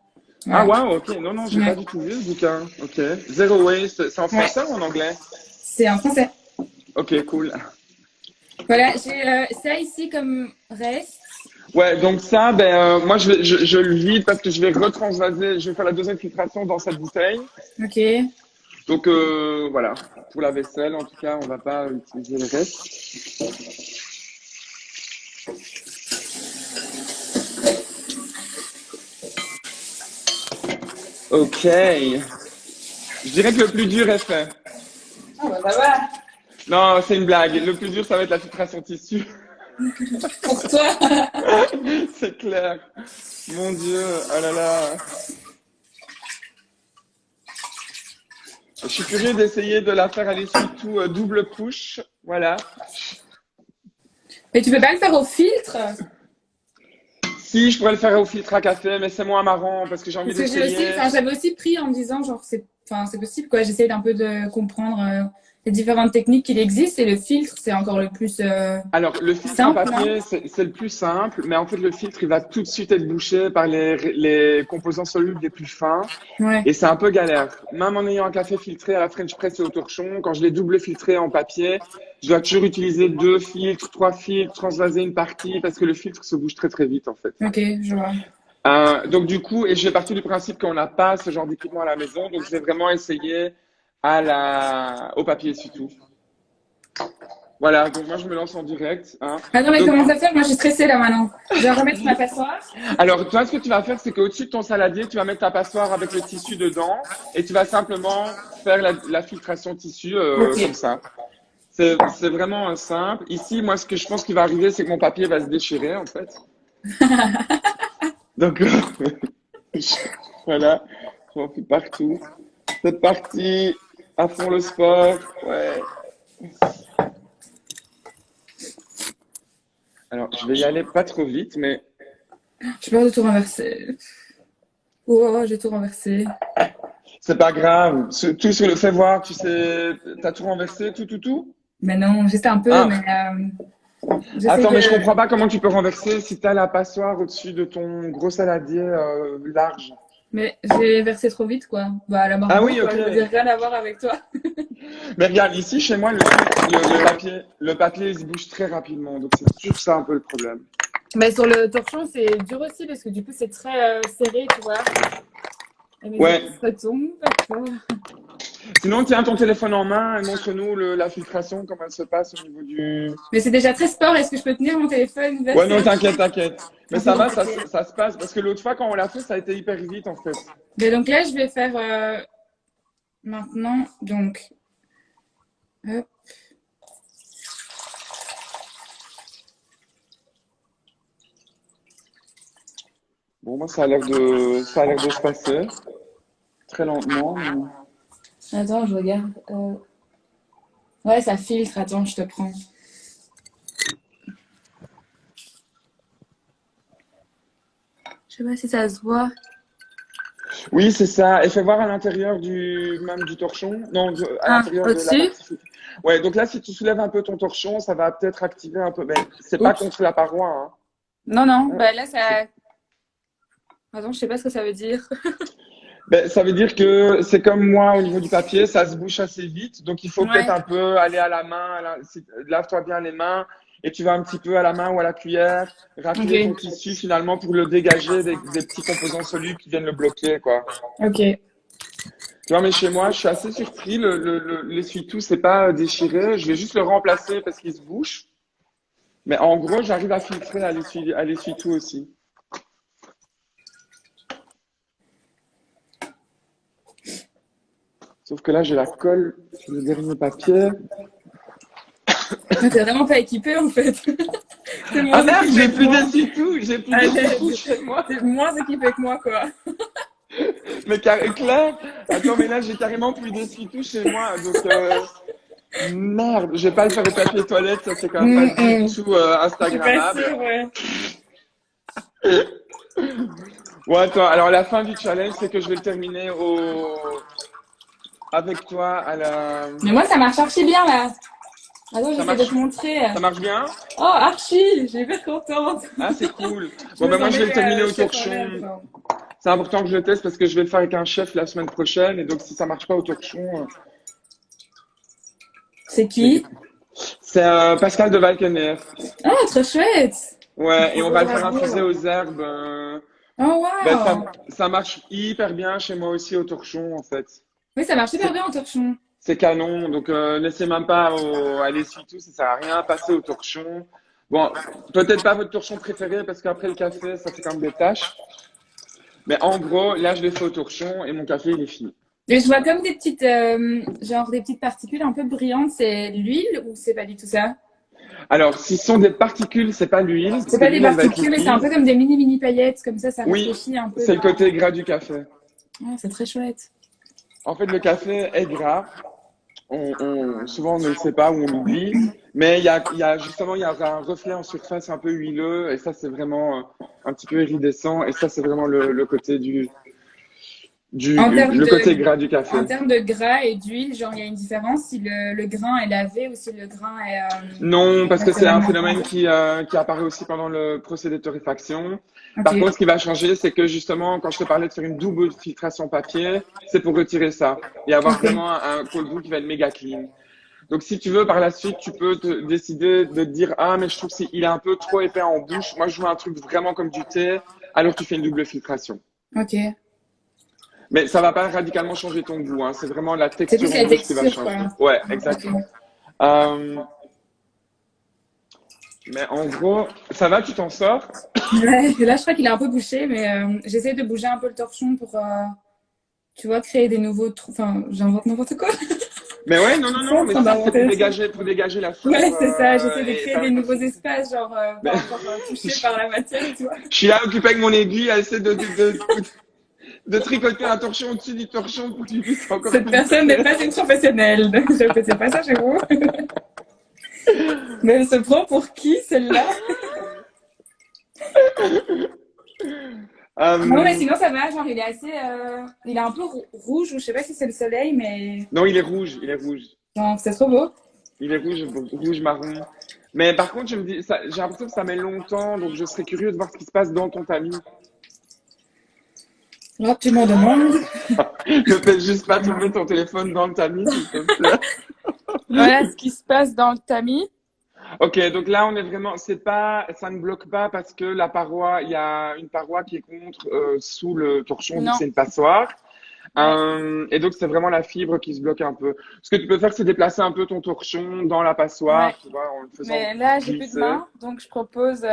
Ah, Ouais. waouh, ok. Non, non, j'ai pas Ouais. du tout vu ce bouquin. Ok. Zero Waste. C'est en Ouais. français ou en anglais? C'est en français. Ok, cool. Voilà, j'ai ça ici comme reste. Ouais, donc ça, ben, moi, je le vide parce que je vais retransvaser, je vais faire la deuxième filtration dans cette bouteille. Ok. Donc voilà, pour la vaisselle, en tout cas, on va pas utiliser le reste. Ok. Je dirais que le plus dur est fait. Ah bah ça va. Non, c'est une blague. Le plus dur, ça va être la filtration tissu. Pour toi. C'est clair. Mon Dieu, oh là là. Je suis curieux d'essayer de la faire à l'essuie-tout double push. Voilà. Mais tu peux pas le faire au filtre? Si, je pourrais le faire au filtre à café, mais c'est moins marrant parce que j'ai envie Parce que j'ai aussi, d'essayer. enfin, j'avais aussi pris en me disant, genre, c'est, enfin, c'est possible, quoi. J'essayais d'un peu de comprendre les différentes techniques qu'il existe et le filtre, c'est encore le plus Alors, le filtre en simple, non? papier, c'est le plus simple, mais en fait, le filtre, il va tout de suite être bouché par les composants solubles les plus fins. Ouais, Et c'est un peu galère. Même en ayant un café filtré à la French Press et au torchon, quand je l'ai double filtré en papier, je dois toujours utiliser 2 filtres, 3 filtres, transvaser une partie, parce que le filtre se bouge très très vite, en fait. ok, je vois. Donc du coup, et j'ai parti du principe qu'on n'a pas ce genre d'équipement à la maison, donc je vais vraiment essayer au papier essuie-tout. Voilà, donc moi je me lance en direct, hein. Attends, mais Donc, comment ça fait? Moi, je suis stressée là maintenant. Je dois remettre ma passoire. alors toi, ce que tu vas faire, c'est qu'au-dessus de ton saladier, tu vas mettre ta passoire avec le tissu dedans, et tu vas simplement faire la filtration tissu Ok. comme ça. C'est vraiment simple. Ici, moi, ce que je pense qui va arriver, c'est que mon papier va se déchirer, en fait. Donc, voilà, j'en fais partout. C'est parti, à fond le sport, ouais. Alors, je vais y aller pas trop vite, mais Je peux tout renverser. Oh, j'ai tout renversé. c'est pas grave. Tout sur le fait voir, tu sais, t'as tout renversé, tout? Mais non, juste un peu, mais Ah, j'essaie attends, mais je de. comprends pas comment tu peux renverser si t'as la passoire au-dessus de ton gros saladier large. Mais j'ai versé trop vite, quoi. Bah, la Ah margot, oui, quoi. ok. Je veux dire, rien à voir avec toi. Mais regarde, ici, chez moi, le papier, il se bouge très rapidement. Donc, c'est toujours ça un peu le problème. Mais sur le torchon, c'est dur aussi parce que du coup, c'est très serré, tu vois. Et mes Ouais. ongles se retombent parfois. Sinon, tiens ton téléphone en main et montre-nous la filtration, comment elle se passe au niveau du… Mais c'est déjà très sport. Est-ce que je peux tenir mon téléphone Ouais, versé non, un peu? t'inquiète. Mais Un peu ça va, ça, compliqué. ça se passe. Parce que l'autre fois, quand on l'a fait, ça a été hyper vite, en fait. Mais donc là, je vais faire maintenant. Donc, hop. Bon, moi, ça a l'air de se passer. Très lentement. Attends, je regarde. Ouais, ça filtre. Attends, je te prends. Je sais pas si ça se voit. Oui, c'est ça. Et fais voir à l'intérieur même du torchon. Non, à Ah, l'intérieur de la au-dessus? partie filtrée. Ouais, donc là, si tu soulèves un peu ton torchon, ça va peut-être activer un peu. Mais c'est pas Oups. contre la paroi, hein. Non, non. Hein, Bah là, c'est- ça. Attends, je sais pas ce que ça veut dire. Ben, ça veut dire que c'est comme moi au niveau du papier, ça se bouche assez vite. Donc, il faut peut-être Ouais. un peu aller à la main. Lave-toi bien les mains et tu vas un petit peu à la main ou à la cuillère racler ton Ok. tissu finalement pour le dégager des petits composants solubles qui viennent le bloquer, quoi. Ok. Tu vois, mais chez moi, je suis assez surpris. L'essuie-tout, c'est pas déchiré. Je vais juste le remplacer parce qu'il se bouche. Mais en gros, j'arrive à filtrer à l'essuie-tout aussi. Sauf que là, j'ai la colle sur le dernier papier. Mais t'es vraiment pas équipé en fait. T'es Ah moins merde, équipé j'ai que plus moi. d'essuie-tout. J'ai plus Allez, d'essuie-tout chez moi. t'es moins équipé que moi quoi. Mais Claire, attends, mais là, j'ai carrément plus d'essuie-tout chez moi. Donc, merde, je vais pas le faire au papier toilette. Ça, c'est quand même pas du Je tout suis pas Instagrammable. sûre, ouais. Bon, attends, alors la fin du challenge, c'est que je vais le terminer avec toi à la… Mais moi ça marche archi bien là. Attends, Ça j'essaie de marche, te montrer. ça marche bien? Oh, archi! J'ai hyper contente. Ah, c'est cool. Je Bon, me ben moi, sens je vais le terminer méga au chef en torchon. herbe. C'est important que je le teste parce que je vais le faire avec un chef la semaine prochaine. Et donc, si ça marche pas au torchon, C'est c'est qui? c'est, Pascal de Valkener. Oh, trop chouette! Ouais, et on va le faire Bravo. infuser aux herbes. Oh, Ben, wow! ça marche hyper bien chez moi aussi au torchon, en fait. Oui, ça marche super C'est bien en torchon. c'est canon. Donc, laissez même pas à l'essuie-tout, ça sert à rien. Passez au torchon. Bon, peut-être pas votre torchon préféré parce qu'après le café, ça fait quand même des tâches. Mais en gros, là, je l'ai fait au torchon et mon café, il est fini. Et je vois comme des petites, genre des petites particules un peu brillantes. C'est l'huile ou c'est pas du tout ça? Alors, si ce sont des particules, c'est pas l'huile, parce C'est que pas des l'huile, elle va être particules, mais c'est un liquide. peu comme des mini paillettes, comme ça Oui, réfléchit un peu c'est le dans. côté gras du café. Ah, c'est très chouette. En fait, le café est gras. Souvent, on ne le sait pas ou on l'oublie. Mais justement, il y a un reflet en surface un peu huileux. Et ça, c'est vraiment un petit peu iridescent. Et ça, c'est vraiment le côté En termes le côté de, gras du café. en termes de gras et d'huile, genre, il y a une différence si le grain est lavé ou si le grain est Non, parce que c'est un naturellement phénomène fondu. qui apparaît aussi pendant le procédé de torréfaction. Ok, Par contre, ce qui va changer, c'est que justement, quand je te parlais de faire une double filtration papier, c'est pour retirer ça et avoir ok, vraiment un cold brew qui va être méga clean. Donc, si tu veux, par la suite, tu peux décider de te dire, ah, mais je trouve qu'il est un peu trop épais en bouche. Moi, je veux un truc vraiment comme du thé. Alors, tu fais une double filtration. ok. Mais ça va pas radicalement changer ton goût, hein. C'est vraiment la C'est texture plus en la bouche qui va texture, changer. quoi. Ouais, Ok. exactement. Euh, mais en gros, ça va, tu t'en sors? Ouais, là, je crois qu'il est un peu bouché, mais j'essaie de bouger un peu le torchon pour, tu vois, créer des nouveaux trous. Enfin, j'invente n'importe quoi. Mais ouais, non, Je non, suis en non, mais train si, c'est d'inventer des trucs. pour dégager la Ouais, fibre, c'est ça. J'essaie de et créer ça, des nouveaux espaces, genre mais, pas encore touchés je par la matière, tu vois. suis là occupé avec mon aiguille à essayer de tricoter un torchon au-dessus du torchon pour que tu puisses encore Cette personne n'est filtrer. pas une professionnelle. Je ne faisais pas ça chez vous. Mais elle se prend pour qui, celle-là? Non, mais Euh, sinon, ça va. Genre, il est assez. Il est un peu rouge, ou je sais pas si c'est le soleil, mais. non, il est rouge, il est rouge. Non, c'est trop beau. Il est rouge, rouge marron. Mais par contre, je me dis, j'ai l'impression que ça met longtemps, donc je serais curieux de voir ce qui se passe dans ton tamis. Là, tu m'en demandes. Ne fais juste pas tomber ton téléphone dans le tamis, s'il te plaît. Voilà ce qui se passe dans le tamis. Ok, donc là, on est vraiment, ça ne bloque pas parce que la paroi, il y a une paroi qui est contre sous le torchon vu que Non. c'est une passoire. Ouais. Et donc, c'est vraiment la fibre qui se bloque un peu. Ce que tu peux faire, c'est déplacer un peu ton torchon dans la Ouais. passoire, tu vois, en le faisant Mais là, j'ai plus de glisser. main, donc je propose de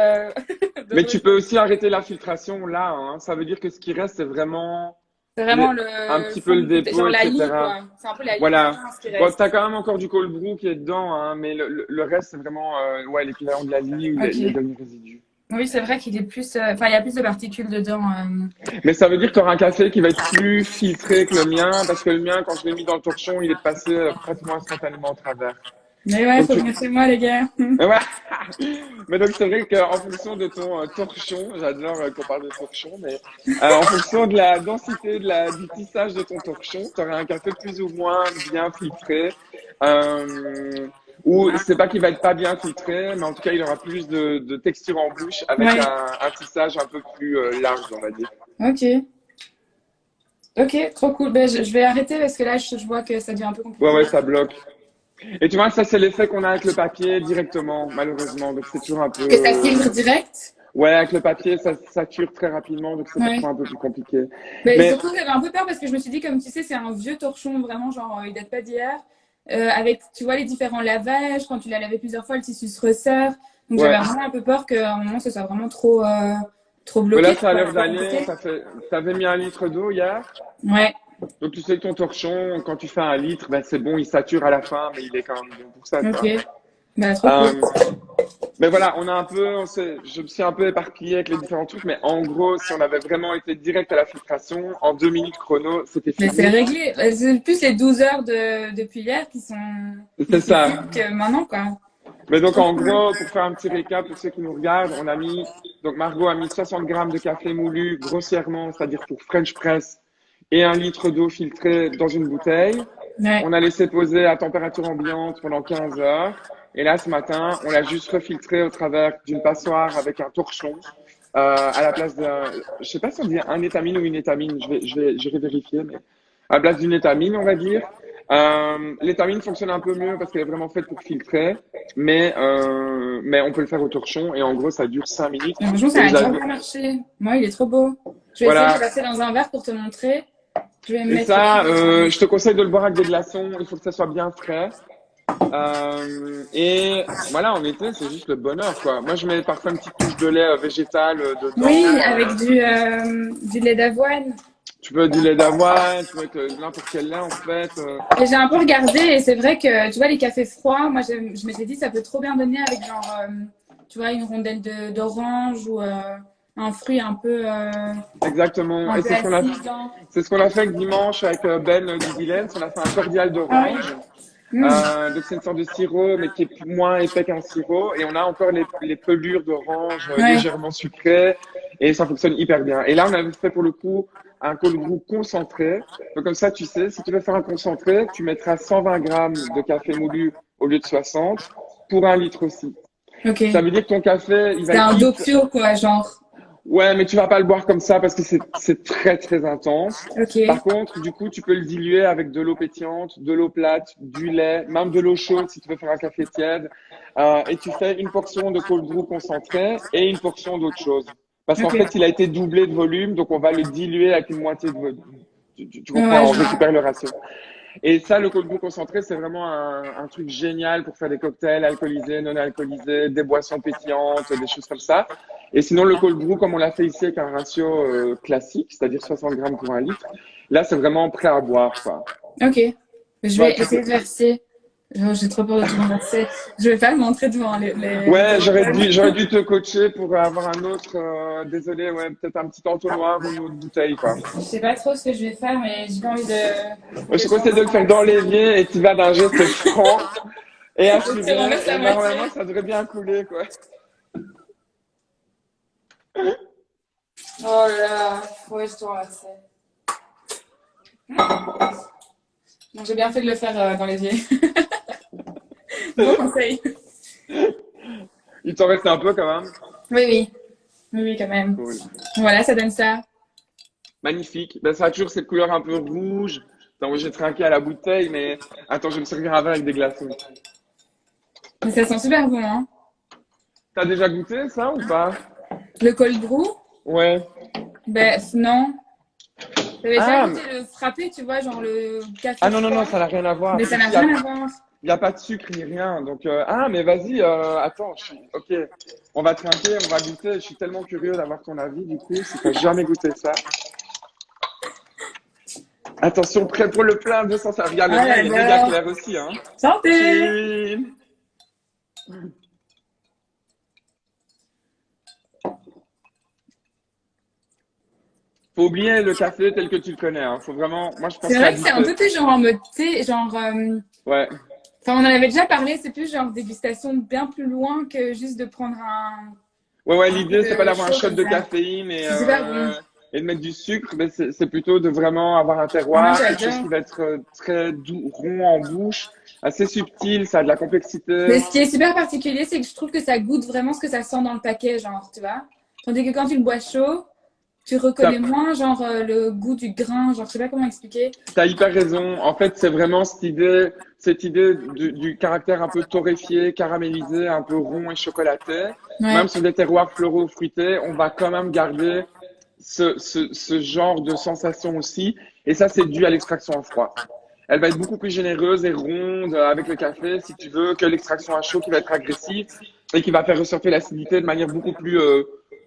Mais tu peux retirer. aussi arrêter la filtration là, hein. Ça veut dire que ce qui reste, c'est vraiment C'est vraiment un le petit peu fond le de bouteille, genre dépôt, la lie, etc. quoi. C'est un peu la lie du Voilà. vin, ce qui Bon, t'as reste. quand même encore du cold brew qui est dedans, hein, mais le reste, c'est vraiment ouais, l'équivalent de la lie ou les Ok. derniers résidus. Oui, c'est vrai qu'il est plus. Enfin, il y a plus de particules dedans. Mais ça veut dire que tu auras un café qui va être plus filtré que le mien, parce que le mien, quand je l'ai mis dans le torchon, il est passé pratiquement instantanément au travers. Mais ouais, Donc faut tu... venir chez moi, les gars. Ouais. Mais donc c'est vrai qu'en fonction de ton torchon, j'adore qu'on parle de torchon, mais en fonction de la densité du tissage de ton torchon, tu auras un café plus ou moins bien filtré. Ou c'est pas qu'il va être pas bien filtré, mais en tout cas il aura plus de texture en bouche avec Ouais. un tissage un peu plus large, on va dire. Ok. Ok, trop cool. Ben, je vais arrêter parce que là, je vois que ça devient un peu Ouais, compliqué. ouais, ça bloque. Et tu vois, ça, c'est l'effet qu'on a avec le papier directement, malheureusement. Donc, c'est toujours un peu... Que ça filtre direct. Ouais, avec le papier, ça sature très rapidement, donc c'est Ouais. parfois un peu plus compliqué. Mais Mais, surtout, j'avais un peu peur parce que je me suis dit, comme tu sais, c'est un vieux torchon, vraiment, genre, il date pas d'hier. Avec, tu vois, les différents lavages, quand tu l'as lavé plusieurs fois, le tissu se resserre. Donc, j'avais ouais. vraiment un peu peur qu'à un moment, ce soit vraiment trop, trop Mais là, bloqué, ça a quoi, l'air trop d'aller. compliqué. T'avais mis 1 litre d'eau hier. Ouais. Donc, tu sais que ton torchon, quand tu fais 1 litre, ben, c'est bon, il sature à la fin, mais il est quand même bon pour ça, Ok. quoi. Bah, trop cool. Euh, mais voilà, je me suis un peu éparpillé avec les différents trucs, mais en gros, si on avait vraiment été direct à la filtration, en 2 minutes chrono, c'était Mais c'est fini. réglé. C'est plus les 12 heures depuis hier qui sont C'est ça. difficiles que maintenant, quoi. Mais donc, Trop en cool. gros, pour faire un petit récap pour ceux qui nous regardent, donc Margot a mis 60 grammes de café moulu grossièrement, c'est-à-dire pour French press, et 1 litre d'eau filtrée dans une bouteille. Ouais. On a laissé poser à température ambiante pendant 15 heures. Et là, ce matin, on l'a juste refiltré au travers d'une passoire avec un torchon, à la place d'un, je sais pas si on dit un étamine ou une étamine, je vais vérifier, mais à la place d'une étamine, on va dire. L'étamine fonctionne un peu mieux parce qu'elle est vraiment faite pour filtrer, mais on peut le faire au torchon et en gros, ça dure 5 minutes. Mais franchement, ça Et a vous grave avez, bien marché. Moi, il est trop beau. Je vais essayer de le voilà. passer dans un verre pour te montrer. Je vais me Et mettre ça, ici. je te conseille de le boire avec des glaçons. Il faut que ça soit bien frais. Et voilà, en été, c'est juste le bonheur, quoi. Moi, je mets parfois une petite touche de lait végétal dedans. Oui, avec du lait d'avoine. Tu peux du lait d'avoine, tu peux mettre n'importe quel lait, en fait. Et j'ai un peu regardé et c'est vrai que, tu vois, les cafés froids, moi, je m'étais dit, ça peut trop bien donner avec genre, tu vois, une rondelle d'orange ou un fruit Exactement. un Et peu acide, genre. c'est ce qu'on a fait dimanche avec Ben du Dilens. On a fait un cordial Ah oui. d'orange. Mm. Donc c'est une sorte de sirop, mais qui est moins épais qu'un sirop. Et on a encore les pelures d'orange Ouais. légèrement sucrées. et ça fonctionne hyper bien. Et là, on avait fait pour le coup un cold brew concentré. Donc comme ça, tu sais, si tu veux faire un concentré, tu mettras 120 grammes de café moulu au lieu de 60 pour 1 litre aussi. Ok. Ça veut dire que ton café, il va C'est être un doppio, quoi, genre. Ouais, mais tu vas pas le boire comme ça parce que c'est très très intense. Ok. Par contre, du coup, tu peux le diluer avec de l'eau pétillante, de l'eau plate, du lait, même de l'eau chaude si tu veux faire un café tiède. Et tu fais une portion de cold brew concentré et une portion d'autre chose. Parce qu'en Ok. fait, il a été doublé de volume, donc on va le diluer avec une moitié de volume. Tu Ouais, comprends, on je vois. récupère le ratio. Et ça, le cold brew concentré, c'est vraiment un truc génial pour faire des cocktails alcoolisés, non alcoolisés, des boissons pétillantes, des choses comme ça. Et sinon, le cold brew, comme on l'a fait ici avec un ratio classique, c'est-à-dire 60 grammes pour 1 litre, là, c'est vraiment prêt à boire, quoi. Ok. Je Toi, vais tu essayer peux... de verser. Genre, j'ai trop peur de tout renverser. Je vais pas le montrer devant les Ouais, personnes. j'aurais dû te coacher pour avoir un autre, désolé, ouais, peut-être un petit entonnoir ou une autre bouteille, quoi. Je sais pas trop ce que je vais faire, mais j'ai pas envie Moi, que je te je conseille de le faire dans renverse. l'évier et tu vas d'un geste franc et Donc, tu assuré. renverses la Et normalement, moitié. ça devrait bien couler, quoi. Oh là là. Ouais, je dois renverser. Donc, j'ai bien fait de le faire dans l'évier. Bon conseil. Il t'en reste un peu quand même. Oui, oui. Oui, oui, quand même. Cool. Voilà, ça donne ça. Magnifique. Ben, ça a toujours cette couleur un peu rouge. Attends, moi, j'ai trinqué à la bouteille, mais attends, je vais me servir un verre avec des glaçons. Mais ça sent super bon, hein. T'as déjà goûté ça ou pas? Le cold brew, Ouais. ben non. J'avais déjà Ah, goûté le frappé, tu vois, genre le ah café non, non, non, froid. ça n'a rien à voir. Mais ça n'a Ici, rien à voir. y a pas de sucre ni rien. Donc, ah, mais vas-y, attends, ok. On va trinquer, on va goûter. Je suis tellement curieux d'avoir ton avis, du coup, si t'as jamais goûté ça. Attention, prêt pour le plein, 200, ça regarde, le Ah mien, là il est méga là. clair aussi, hein. Santé! Cheers. Faut oublier le café tel que tu le connais, hein. Faut vraiment, moi, je C'est pense à vrai que c'est un goûter. peu plus genre en mode thé, genre. Ouais. Enfin, on en avait déjà parlé, c'est plus genre dégustation bien plus loin que juste de prendre Ouais, ouais, un coup l'idée, c'est pas de d'avoir un chaud shot comme de ça. caféine C'est super bon. et de mettre du sucre, mais c'est plutôt de vraiment avoir un Moi, terroir, quelque chose j'adore. qui va être très doux, rond en bouche, assez subtil, ça a de la Mais complexité. ce qui est super particulier, c'est que je trouve que ça goûte vraiment ce que ça sent dans le paquet, genre, tu vois. Tandis que quand tu le bois chaud, tu reconnais T'as, moins, genre, le goût du grain, genre, je sais pas comment expliquer. t'as hyper raison. En fait, c'est vraiment cette idée du caractère un peu torréfié, caramélisé, un peu rond et chocolaté. Même Ouais. sur des terroirs floraux fruités, on va quand même garder ce genre de sensation aussi. Et ça, c'est dû à l'extraction en froid. Elle va être beaucoup plus généreuse et ronde avec le café, si tu veux, que l'extraction à chaud qui va être agressive et qui va faire ressortir l'acidité de manière beaucoup plus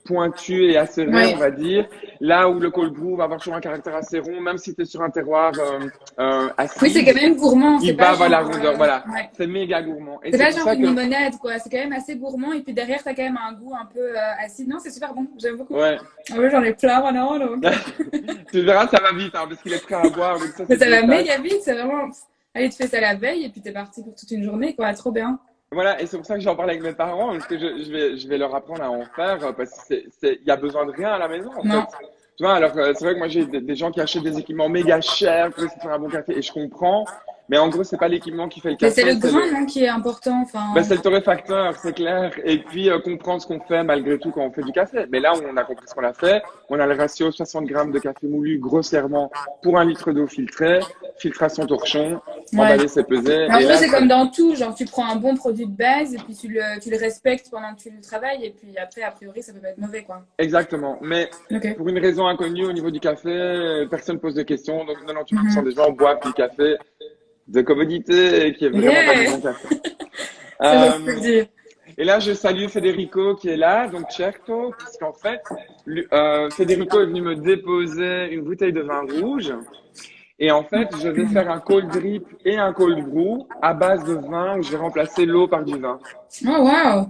pointue et acérée, on Ouais. va dire. Là où le cold brew va avoir toujours un caractère assez rond, même si tu es sur un terroir Oui, c'est quand acide, même gourmand, c'est il pas va avoir genre. la rondeur. Voilà, Ouais. c'est méga gourmand. Et C'est c'est pas pour genre ça une que, limonade, quoi. C'est quand même assez gourmand. Et puis derrière, t'as quand même un goût un peu acide. Non, c'est super bon. J'aime beaucoup. ouais, En vrai, j'en ai plein maintenant, donc. tu verras, ça va vite, hein, parce qu'il est prêt à boire, donc ça, Mais c'est ça deux va tasses. méga vite. C'est vraiment. Allez, tu fais ça la veille et puis t'es parti pour toute une journée, quoi. Trop bien. Voilà, et c'est pour ça que j'en parle avec mes parents, parce que je vais leur apprendre à en faire, parce que il y a besoin de rien à la maison, en fait. Non. Tu vois, alors c'est vrai que moi j'ai des gens qui achètent des équipements méga chers pour essayer de faire un bon café, et je comprends, mais en gros, c'est pas l'équipement qui fait le Mais c'est café, le grain, non, qui est important. ben, Enfin. c'est le torréfacteur, c'est clair. Et puis, comprendre ce qu'on fait malgré tout quand on fait du café. Mais là, on a compris ce qu'on a fait. On a le ratio 60 grammes de café moulu grossièrement pour 1 litre d'eau filtrée, filtration torchon, Ouais. emballé, c'est pesé. Mais en Et vrai, là, c'est comme dans tout. Genre, tu prends un bon produit de base et puis tu le respectes pendant que tu le travailles. Et puis après, a priori, ça peut pas être mauvais, quoi. exactement. Mais Ok. pour une raison inconnue au niveau du café, personne pose de questions. Donc 98% Mhm. des gens boivent du café de commodité et qui est vraiment pas du Yeah! bon café. Ça, je peux Euh, le dire. et là, je salue Federico qui est là, donc certo, puisqu'en fait, Federico est venu me déposer une bouteille de vin rouge. Et en fait, je vais faire un cold drip et un cold brew à base de vin où je vais remplacer l'eau par du vin. Oh, wow!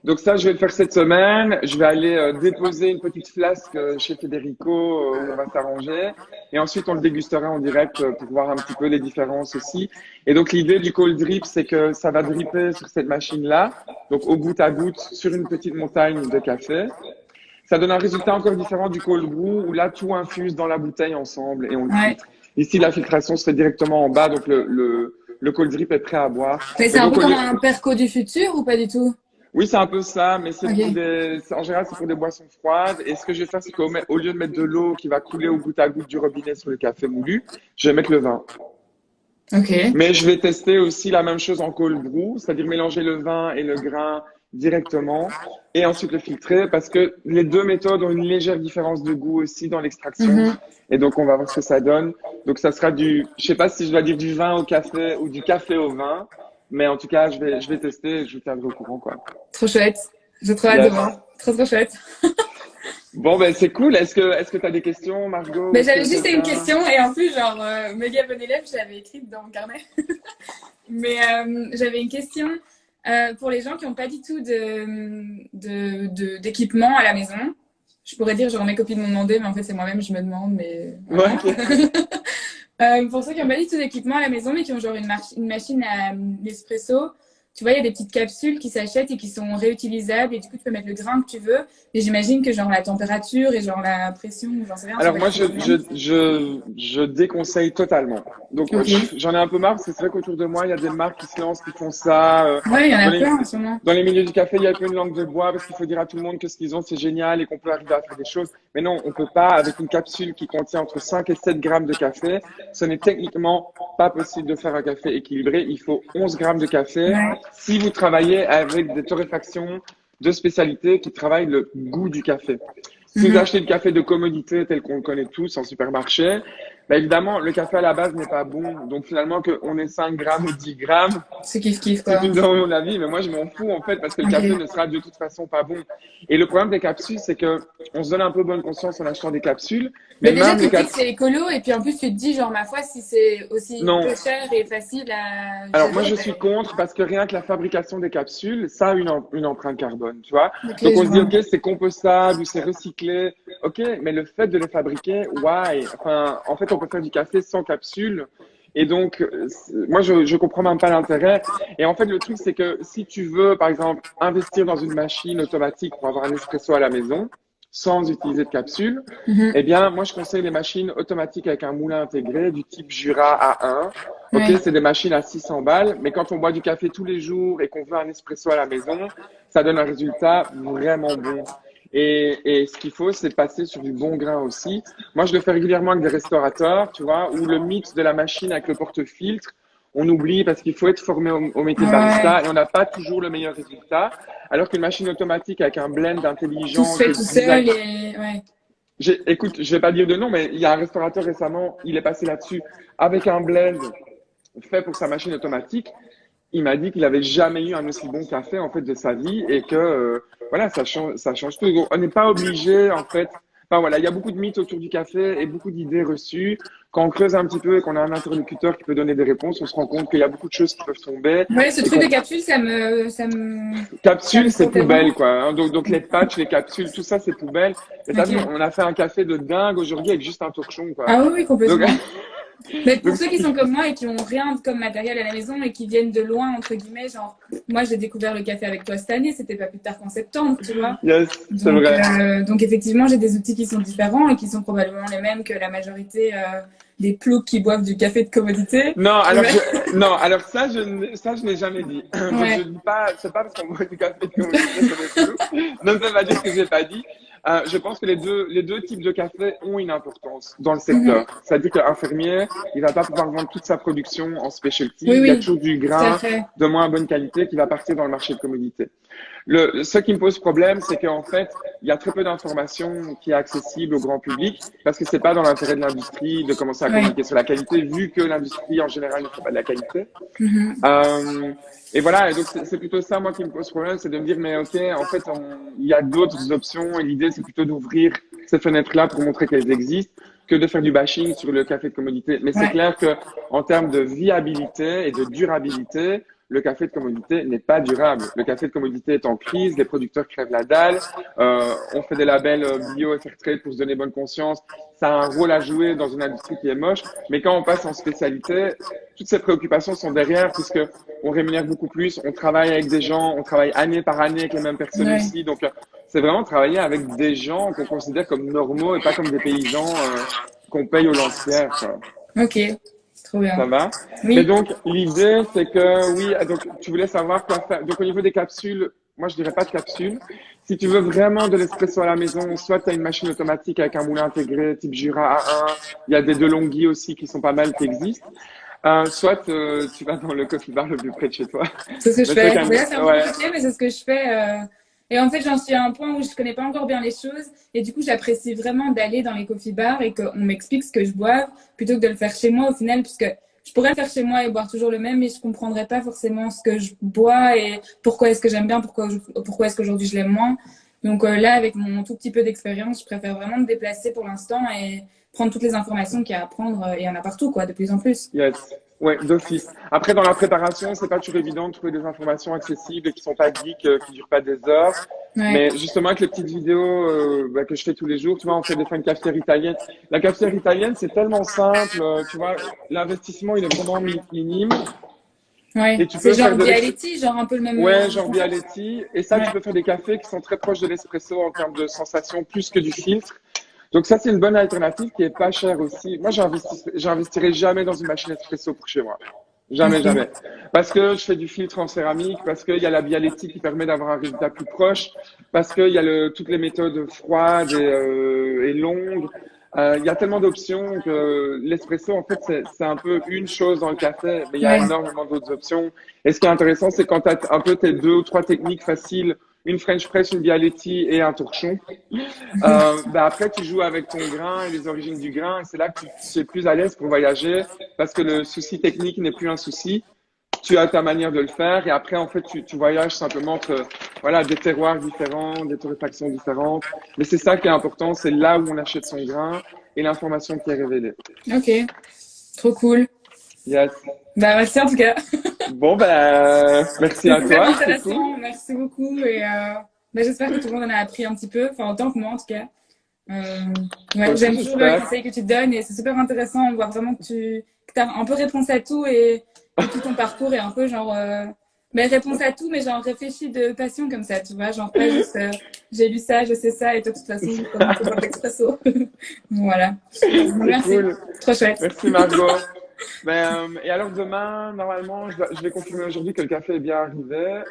Donc ça, je vais le faire cette semaine. Je vais aller déposer une petite flasque chez Federico où on va s'arranger. Et ensuite, on le dégustera en direct pour voir un petit peu les différences aussi. Et donc, l'idée du cold drip, c'est que ça va dripper sur cette machine-là. Donc, au goutte à goutte sur une petite montagne de café. Ça donne un résultat encore différent du cold brew où là, tout infuse dans la bouteille ensemble et on le Ouais. filtre. Ici, la filtration se fait directement en bas, donc le cold drip est prêt à boire. Mais Et c'est un donc, peu au comme lieu, un perco du futur ou pas du tout? oui, c'est un peu ça, mais c'est pour Ok. des, en général, c'est pour des boissons froides. Et ce que je vais faire, c'est qu'au lieu de mettre de l'eau qui va couler au goutte à goutte du robinet sur le café moulu, je vais mettre le vin. Ok. Mais je vais tester aussi la même chose en cold brew, c'est-à-dire mélanger le vin et le grain directement et ensuite le filtrer parce que les deux méthodes ont une légère différence de goût aussi dans l'extraction. Mhm. Et donc, on va voir ce que ça donne. Donc, ça sera je sais pas si je dois dire du vin au café ou du café au vin, mais en tout cas, je vais tester et je vous tiendrai au courant, quoi. Trop chouette. J'ai trop hâte de Yes. voir. Trop, trop chouette. Bon, ben, c'est cool. Est-ce que tu as des questions, Margot, ou Mais est-ce j'avais que juste une quelqu'un... question et en plus, genre, méga bon élève, je l'avais écrite dans mon carnet. Mais j'avais une question pour les gens qui n'ont pas du tout d'équipement à la maison. Je pourrais dire, genre, mes copines m'ont demandé, mais en fait, c'est moi-même, je me demande, mais Ouais, voilà. ok. Pour ceux qui n'ont pas du tout d'équipement à la maison, mais qui ont genre une machine à Nespresso, tu vois, il y a des petites capsules qui s'achètent et qui sont réutilisables et du coup, tu peux mettre le grain que tu veux. Mais j'imagine que genre la température et genre la pression, j'en sais rien, ça Alors va moi, être trop différent. je déconseille totalement. Donc Ok. j'en ai un peu marre parce que c'est vrai qu'autour de moi, il y a des marques qui se lancent, qui font ça. Ouais, il y en Dans a les, plein en ce moment. dans les milieux du café, il y a un peu une langue de bois parce qu'il faut dire à tout le monde que ce qu'ils ont, c'est génial et qu'on peut arriver à faire des choses. Mais non, on peut pas avec une capsule qui contient entre 5 et 7 grammes de café. Ce n'est techniquement pas possible de faire un café équilibré. Il faut 11 grammes de café Ouais. si vous travaillez avec des torréfactions de spécialité qui travaillent le goût du café. Si vous Mhm. achetez le café de commodité tel qu'on le connaît tous en supermarché, bah évidemment, le café à la base n'est pas bon. Donc finalement, qu'on ait 5 grammes ou 10 grammes, C'est kiff-kiff, c'est quoi. une dans mon avis, mais moi je m'en fous en fait parce que le café ne Ok. sera de toute façon pas bon. Et le problème des capsules, c'est que on se donne un peu bonne conscience en achetant des capsules, mais Mais déjà, même tu les te dis que capsules, c'est écolo et puis en plus, tu te dis, genre, ma foi, si c'est aussi non. peu cher et facile à Alors moi gérer, je suis ben... contre parce que rien que la fabrication des capsules, ça a une empreinte carbone, tu vois. Ok, Donc on je se dit vois. ok c'est compostable ou c'est recyclé, ok, mais le fait de les fabriquer, why? Enfin en fait on peut faire du café sans capsule et donc moi je comprends même pas l'intérêt. Et en fait le truc c'est que si tu veux par exemple investir dans une machine automatique pour avoir un espresso à la maison sans utiliser de capsule, Mhm. eh bien, moi, je conseille les machines automatiques avec un moulin intégré du type Jura A1. Ok, Ouais. c'est des machines à 600 balles, mais quand on boit du café tous les jours et qu'on veut un espresso à la maison, ça donne un résultat vraiment bon. Et ce qu'il faut, c'est passer sur du bon grain aussi. Moi, je le fais régulièrement avec des restaurateurs, tu vois, où le mix de la machine avec le porte-filtre, on oublie parce qu'il faut être formé au métier de Ouais. barista et on n'a pas toujours le meilleur résultat. Alors qu'une machine automatique avec un blend Tout se intelligent qui fait est tout design, seul et... Ouais. écoute, je vais pas dire de nom, mais il y a un restaurateur récemment, il est passé là-dessus avec un blend fait pour sa machine automatique. Il m'a dit qu'il avait jamais eu un aussi bon café en fait de sa vie et que voilà, ça change tout. Donc, on n'est pas obligé en fait. Enfin voilà, il y a beaucoup de mythes autour du café et beaucoup d'idées reçues. Quand on creuse un petit peu et qu'on a un interlocuteur qui peut donner des réponses, on se rend compte qu'il y a beaucoup de choses qui peuvent tomber Ouais, ce et truc de qu'on capsule, ça me capsules, c'est tentait vraiment. poubelle, quoi. Hein. Donc les patchs, les capsules, tout ça, c'est poubelle. Mais t'as vu, Ok. on a fait un café de dingue aujourd'hui avec juste un torchon, quoi. Ah oui, oui, Donc, complètement. Mais pour donc ceux qui sont comme moi et qui ont rien comme matériel à la maison et qui viennent de loin, entre guillemets, genre, moi j'ai découvert le café avec toi cette année, c'était pas plus tard qu'en septembre, tu vois. yes, c'est vrai. Donc effectivement, j'ai des outils qui sont différents et qui sont probablement les mêmes que la majorité des ploucs qui boivent du café de commodité. Non, Mais- non, alors ça, je n'ai jamais dit. Je Ouais. dis pas, c'est pas parce qu'on boit du café de commodité sur les flous. Ne me fais pas dire ce que j'ai pas dit. Je pense que les deux types de café ont une importance dans le Mhm. secteur. C'est-à-dire qu'un fermier, il va pas pouvoir vendre toute sa production en specialty. Oui, Il y a oui, toujours du tout à grain fait. de moins bonne qualité qui va partir dans le marché de commodité. Ce qui me pose problème, c'est qu'en fait, il y a très peu d'informations qui est accessible au grand public parce que c'est pas dans l'intérêt de l'industrie de commencer à Ouais. communiquer sur la qualité, vu que l'industrie en général ne fait pas de la qualité. Mhm. Euh, et voilà, et donc c'est plutôt ça, moi, qui me pose problème, c'est de me dire, mais ok, en fait, il y a d'autres options et l'idée, c'est plutôt d'ouvrir ces fenêtres-là pour montrer qu'elles existent que de faire du bashing sur le café de commodité. Mais c'est Ouais. clair que en termes de viabilité et de durabilité, le café de commodité n'est pas durable. Le café de commodité est en crise, les producteurs crèvent la dalle, on fait des labels bio et fair trade pour se donner bonne conscience. Ça a un rôle à jouer dans une industrie qui est moche, mais quand on passe en spécialité, toutes ces préoccupations sont derrière puisque on rémunère beaucoup plus, on travaille avec des gens, on travaille année par année avec les mêmes personnes Ouais. aussi. Donc, c'est vraiment travailler avec des gens qu'on considère comme normaux et pas comme des paysans qu'on paye au lance-pierre, quoi. Ok, trop Ça bien. va? Mais Oui, donc, l'idée, c'est que, oui, donc, tu voulais savoir quoi faire. Donc, au niveau des capsules, moi, je dirais pas de capsules. Si tu veux vraiment de l'espresso à la maison, soit tu as une machine automatique avec un moulin intégré type Jura A1. Il y a des DeLonghi aussi qui sont pas mal qui existent. Soit tu vas dans le coffee bar le plus près de chez toi. c'est ce que je Mais c'est fais. quand même, Là, c'est un peu ouais, compliqué, mais c'est ce que je fais. Et en fait, j'en suis à un point où je connais pas encore bien les choses. Et du coup, j'apprécie vraiment d'aller dans les coffee bars et qu'on m'explique ce que je bois plutôt que de le faire chez moi au final, puisque je pourrais le faire chez moi et boire toujours le même, mais je comprendrais pas forcément ce que je bois et pourquoi est-ce que j'aime bien, pourquoi est-ce qu'aujourd'hui je l'aime moins. Donc là, avec mon tout petit peu d'expérience, je préfère vraiment me déplacer pour l'instant et prendre toutes les informations qu'il y a à prendre. Et il y en a partout, quoi, de plus en plus. yes. Ouais, d'office. Après, dans la préparation, c'est pas toujours évident de trouver des informations accessibles et qui sont pas geeks, qui durent pas des heures. Ouais, Mais justement, avec les petites vidéos que je fais tous les jours, tu vois, on fait des fois une cafetière italienne. La cafetière italienne, c'est tellement simple, tu vois, l'investissement, il est vraiment minime. ouais. Et tu C'est peux faire genre de Bialetti, genre un peu le même ouais, genre concept. Bialetti. Et ça, tu Ouais. peux faire des cafés qui sont très proches de l'espresso en termes de sensation, plus que du filtre. Donc ça, c'est une bonne alternative qui est pas chère aussi. Moi, j'investirai jamais dans une machine espresso pour chez moi. Jamais, Ok. jamais. Parce que je fais du filtre en céramique, parce qu'il y a la Bialetti qui permet d'avoir un résultat plus proche, parce qu'il y a toutes les méthodes froides et longues. Il y a tellement d'options que l'espresso, en fait, c'est un peu une chose dans le café, mais il y a Ouais. énormément d'autres options. Et ce qui est intéressant, c'est quand tu as un peu tes deux ou trois techniques faciles, une French press, une Bialetti et un torchon. Bah après, tu joues avec ton grain et les origines du grain, et c'est là que tu es plus à l'aise pour voyager, parce que le souci technique n'est plus un souci. Tu as ta manière de le faire, et après, en fait, tu voyages simplement entre voilà, des terroirs différents, des torréfactions différentes. Mais c'est ça qui est important, c'est là où on achète son grain et l'information qui est révélée. Ok. Trop cool. Yes. Bah, merci en tout cas. Bon, ben, merci C'est à super toi, c'était cool. intéressant. Merci beaucoup. Et bah, j'espère que tout le monde en a appris un petit peu. Enfin, autant que moi en tout cas. Toi Ouais, aussi, j'aime toujours les j'espère. conseils que tu te donnes et c'est super intéressant. On voit vraiment que tu as un peu réponse à tout et tout ton parcours est un peu genre. Mais réponse à tout, mais genre réfléchi de passion comme ça, tu vois. Genre pas juste j'ai lu ça, je sais ça et toi de toute façon, comment on peut boire de l'expresso. Voilà. C'est Merci. cool. Trop chouette. Merci, Margot. Et alors demain, normalement, je vais confirmer aujourd'hui que le café est bien arrivé.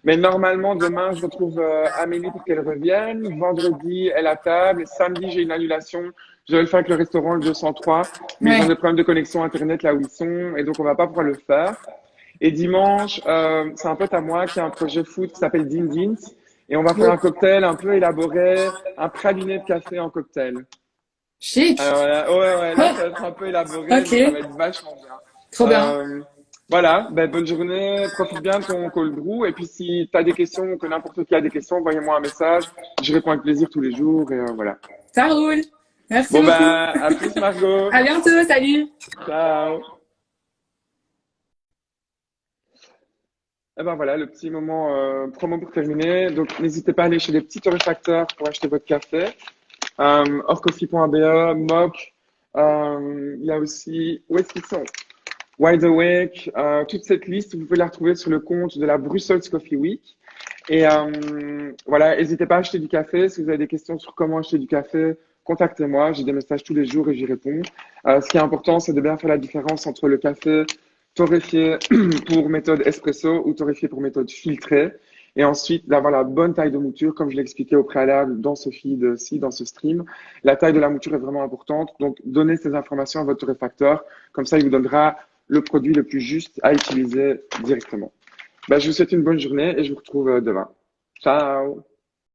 Mais normalement, demain, je retrouve Amélie pour qu'elle revienne. Vendredi, elle est à table. Samedi, j'ai une annulation. Je vais le faire avec le restaurant le 203. Mais ils ont Ouais. des problèmes de connexion Internet là où ils sont. Et donc, on va pas pouvoir le faire. Et dimanche, c'est un pote à moi qui a un projet food qui s'appelle Din Dins. Et on va faire Trop un cocktail un peu élaboré, un praliné de café en cocktail. chic. Alors là, ouais, ouais, là, Oh, ça va être un peu élaboré, ok. mais ça va être vachement bien. Trop bien. Euh, voilà, ben, bonne journée, profite bien de ton call brew. Et puis, si tu as des questions ou que n'importe qui a des questions, envoyez-moi un message. Je réponds avec plaisir tous les jours. Et voilà. Ça roule. Merci Bon, ben, beaucoup. à plus, Margot. À bientôt. Salut. Ciao. Et ben voilà, le petit moment promo pour terminer. Donc, n'hésitez pas à aller chez les petits torréfacteurs pour acheter votre café. Orcoffee.be, Mock. Il y a aussi, où est-ce qu'ils sont? Wide Awake, toute cette liste, vous pouvez la retrouver sur le compte de la Brussels Coffee Week. Et voilà, n'hésitez pas à acheter du café. Si vous avez des questions sur comment acheter du café, contactez-moi. J'ai des messages tous les jours et j'y réponds. Ce qui est important, c'est de bien faire la différence entre le café torréfié pour méthode espresso ou torréfié pour méthode filtrée. Et ensuite, d'avoir la bonne taille de mouture, comme je l'ai expliqué au préalable dans ce feed-ci, dans ce stream. La taille de la mouture est vraiment importante. Donc, donnez ces informations à votre torréfacteur. Comme ça, il vous donnera le produit le plus juste à utiliser directement. Ben, je vous souhaite une bonne journée et je vous retrouve demain. Ciao!